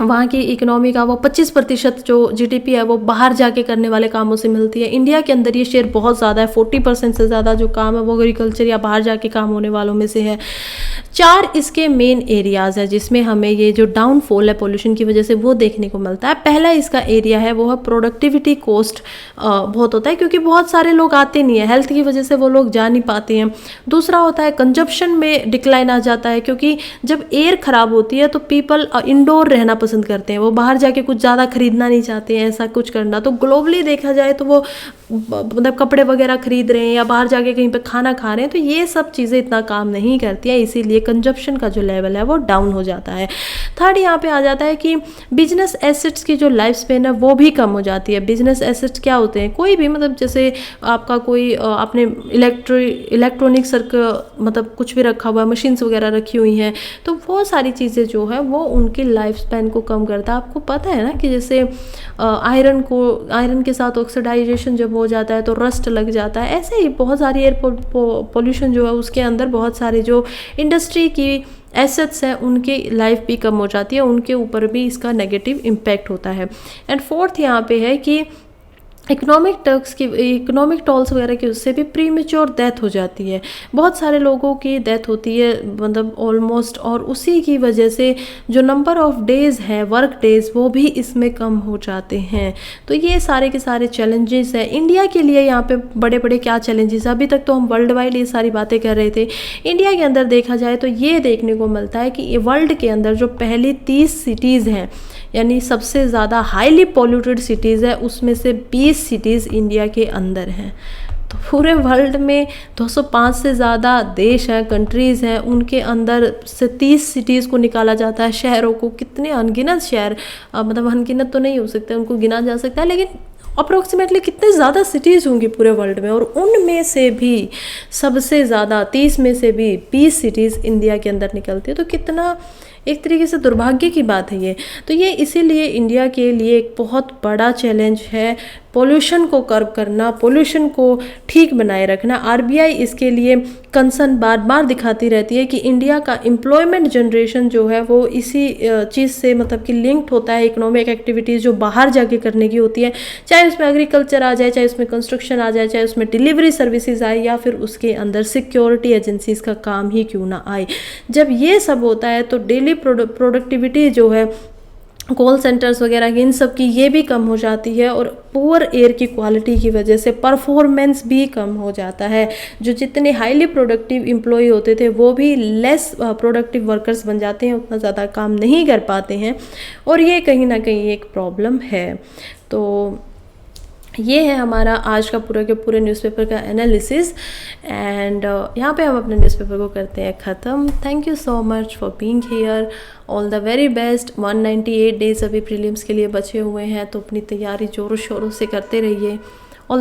वहाँ की इकोनॉमी का वो 25% जो जीडीपी है वो बाहर जाके करने वाले कामों से मिलती है। इंडिया के अंदर ये शेयर बहुत ज़्यादा है, 40% से ज़्यादा जो काम है वो एग्रीकल्चर या बाहर जाके काम होने वालों में से है। 4 इसके मेन एरियाज़ है जिसमें हमें ये जो डाउनफॉल है पोल्यूशन की वजह से वो देखने को मिलता है। पहला इसका एरिया है वो है प्रोडक्टिविटी कॉस्ट बहुत होता है, क्योंकि बहुत सारे लोग आते नहीं है, हेल्थ की वजह से वो लोग जा नहीं पाते हैं। दूसरा होता है कंजप्शन में डिक्लाइन आ जाता है, क्योंकि जब एयर ख़राब होती है तो पीपल इंडोर रहना पसंद करते हैं, वो बाहर जाके कुछ ज़्यादा खरीदना नहीं चाहते हैं, ऐसा कुछ करना। तो ग्लोबली देखा जाए तो वो मतलब कपड़े वगैरह खरीद रहे हैं या बाहर जाके कहीं पे खाना खा रहे हैं, तो ये सब चीज़ें इतना काम नहीं करती हैं, इसीलिए कंजप्शन का जो लेवल है वो डाउन हो जाता है। थर्ड यहाँ पे आ जाता है कि बिजनेस एसेट्स की जो लाइफ स्पेन है वो भी कम हो जाती है। बिजनेस एसेट्स क्या होते हैं, कोई भी मतलब जैसे आपका कोई आपने इलेक्ट्रॉनिक मतलब कुछ भी रखा हुआ है, मशीन्स वगैरह रखी हुई हैं, तो वो सारी चीज़ें जो है वो उनकी लाइफ स्पेन को कम करता है। आपको पता है ना कि जैसे आयरन के साथ ऑक्सीडाइजेशन जब हो जाता है तो रस्ट लग जाता है। ऐसे ही बहुत सारी एयर पोल्यूशन जो है उसके अंदर बहुत सारे जो इंडस्ट्री की एसेट्स हैं उनकी लाइफ भी कम हो जाती है, उनके ऊपर भी इसका नेगेटिव इम्पैक्ट होता है। एंड फोर्थ यहाँ पे है कि इकोनॉमिक टॉल्स वगैरह की उससे भी प्रीमेच्योर डेथ हो जाती है। बहुत सारे लोगों की डेथ होती है मतलब ऑलमोस्ट, और उसी की वजह से जो नंबर ऑफ डेज़ है वर्क डेज़ वो भी इसमें कम हो जाते हैं। तो ये सारे के सारे चैलेंजेस हैं इंडिया के लिए। यहाँ पे बड़े बड़े क्या चैलेंजेस, अभी तक तो हम वर्ल्ड वाइड ये सारी बातें कर रहे थे। इंडिया के अंदर देखा जाए तो ये देखने को मिलता है कि वर्ल्ड के अंदर जो पहली 30 सिटीज़ हैं, यानी सबसे ज़्यादा हाईली पॉल्यूटेड सिटीज़ है, उसमें से 20 सिटीज़ इंडिया के अंदर हैं। तो पूरे वर्ल्ड में 205 से ज़्यादा देश हैं, कंट्रीज़ हैं, उनके अंदर से 30 सिटीज़ को निकाला जाता है, शहरों को। कितने अनगिनत शहर, मतलब अनगिनत तो नहीं हो सकते, उनको गिना जा सकता है, लेकिन अप्रोक्सीमेटली कितने ज़्यादा सिटीज़ होंगी पूरे वर्ल्ड में, और उनमें से भी सबसे ज़्यादा 30 में से भी 20 सिटीज़ इंडिया के अंदर निकलती है। तो कितना एक तरीके से दुर्भाग्य की बात है ये। तो ये इसीलिए इंडिया के लिए एक बहुत बड़ा चैलेंज है पोल्यूशन को कर्व करना, पोल्यूशन को ठीक बनाए रखना। आरबीआई इसके लिए कंसर्न बार बार दिखाती रहती है कि इंडिया का एम्प्लॉयमेंट जनरेशन जो है वो इसी चीज़ से मतलब कि लिंक्ड होता है। इकोनॉमिक एक्टिविटीज़ जो बाहर जाके करने की होती है, चाहे उसमें एग्रीकल्चर आ जाए, चाहे उसमें कंस्ट्रक्शन आ जाए, चाहे उसमें डिलीवरी सर्विसेज आए, या फिर उसके अंदर सिक्योरिटी एजेंसीज का काम ही क्यों ना आए। जब ये सब होता है तो डेली प्रोडक्टिविटी जो है कॉल सेंटर्स वगैरह की, इन सब की ये भी कम हो जाती है, और पुअर एयर की क्वालिटी की वजह से परफॉर्मेंस भी कम हो जाता है। जो जितने हाईली प्रोडक्टिव एम्प्लॉय होते थे वो भी लेस प्रोडक्टिव वर्कर्स बन जाते हैं, उतना ज़्यादा काम नहीं कर पाते हैं, और ये कहीं ना कहीं एक प्रॉब्लम है। तो ये है हमारा आज का पूरा के पूरे न्यूज़पेपर का एनालिसिस, एंड यहाँ पे हम अपने न्यूज़पेपर को करते हैं ख़त्म। Thank you so much for being here, all the very best. 198 days अभी प्रीलिम्स के लिए बचे हुए हैं, तो अपनी तैयारी ज़ोरों शोरों से करते रहिए।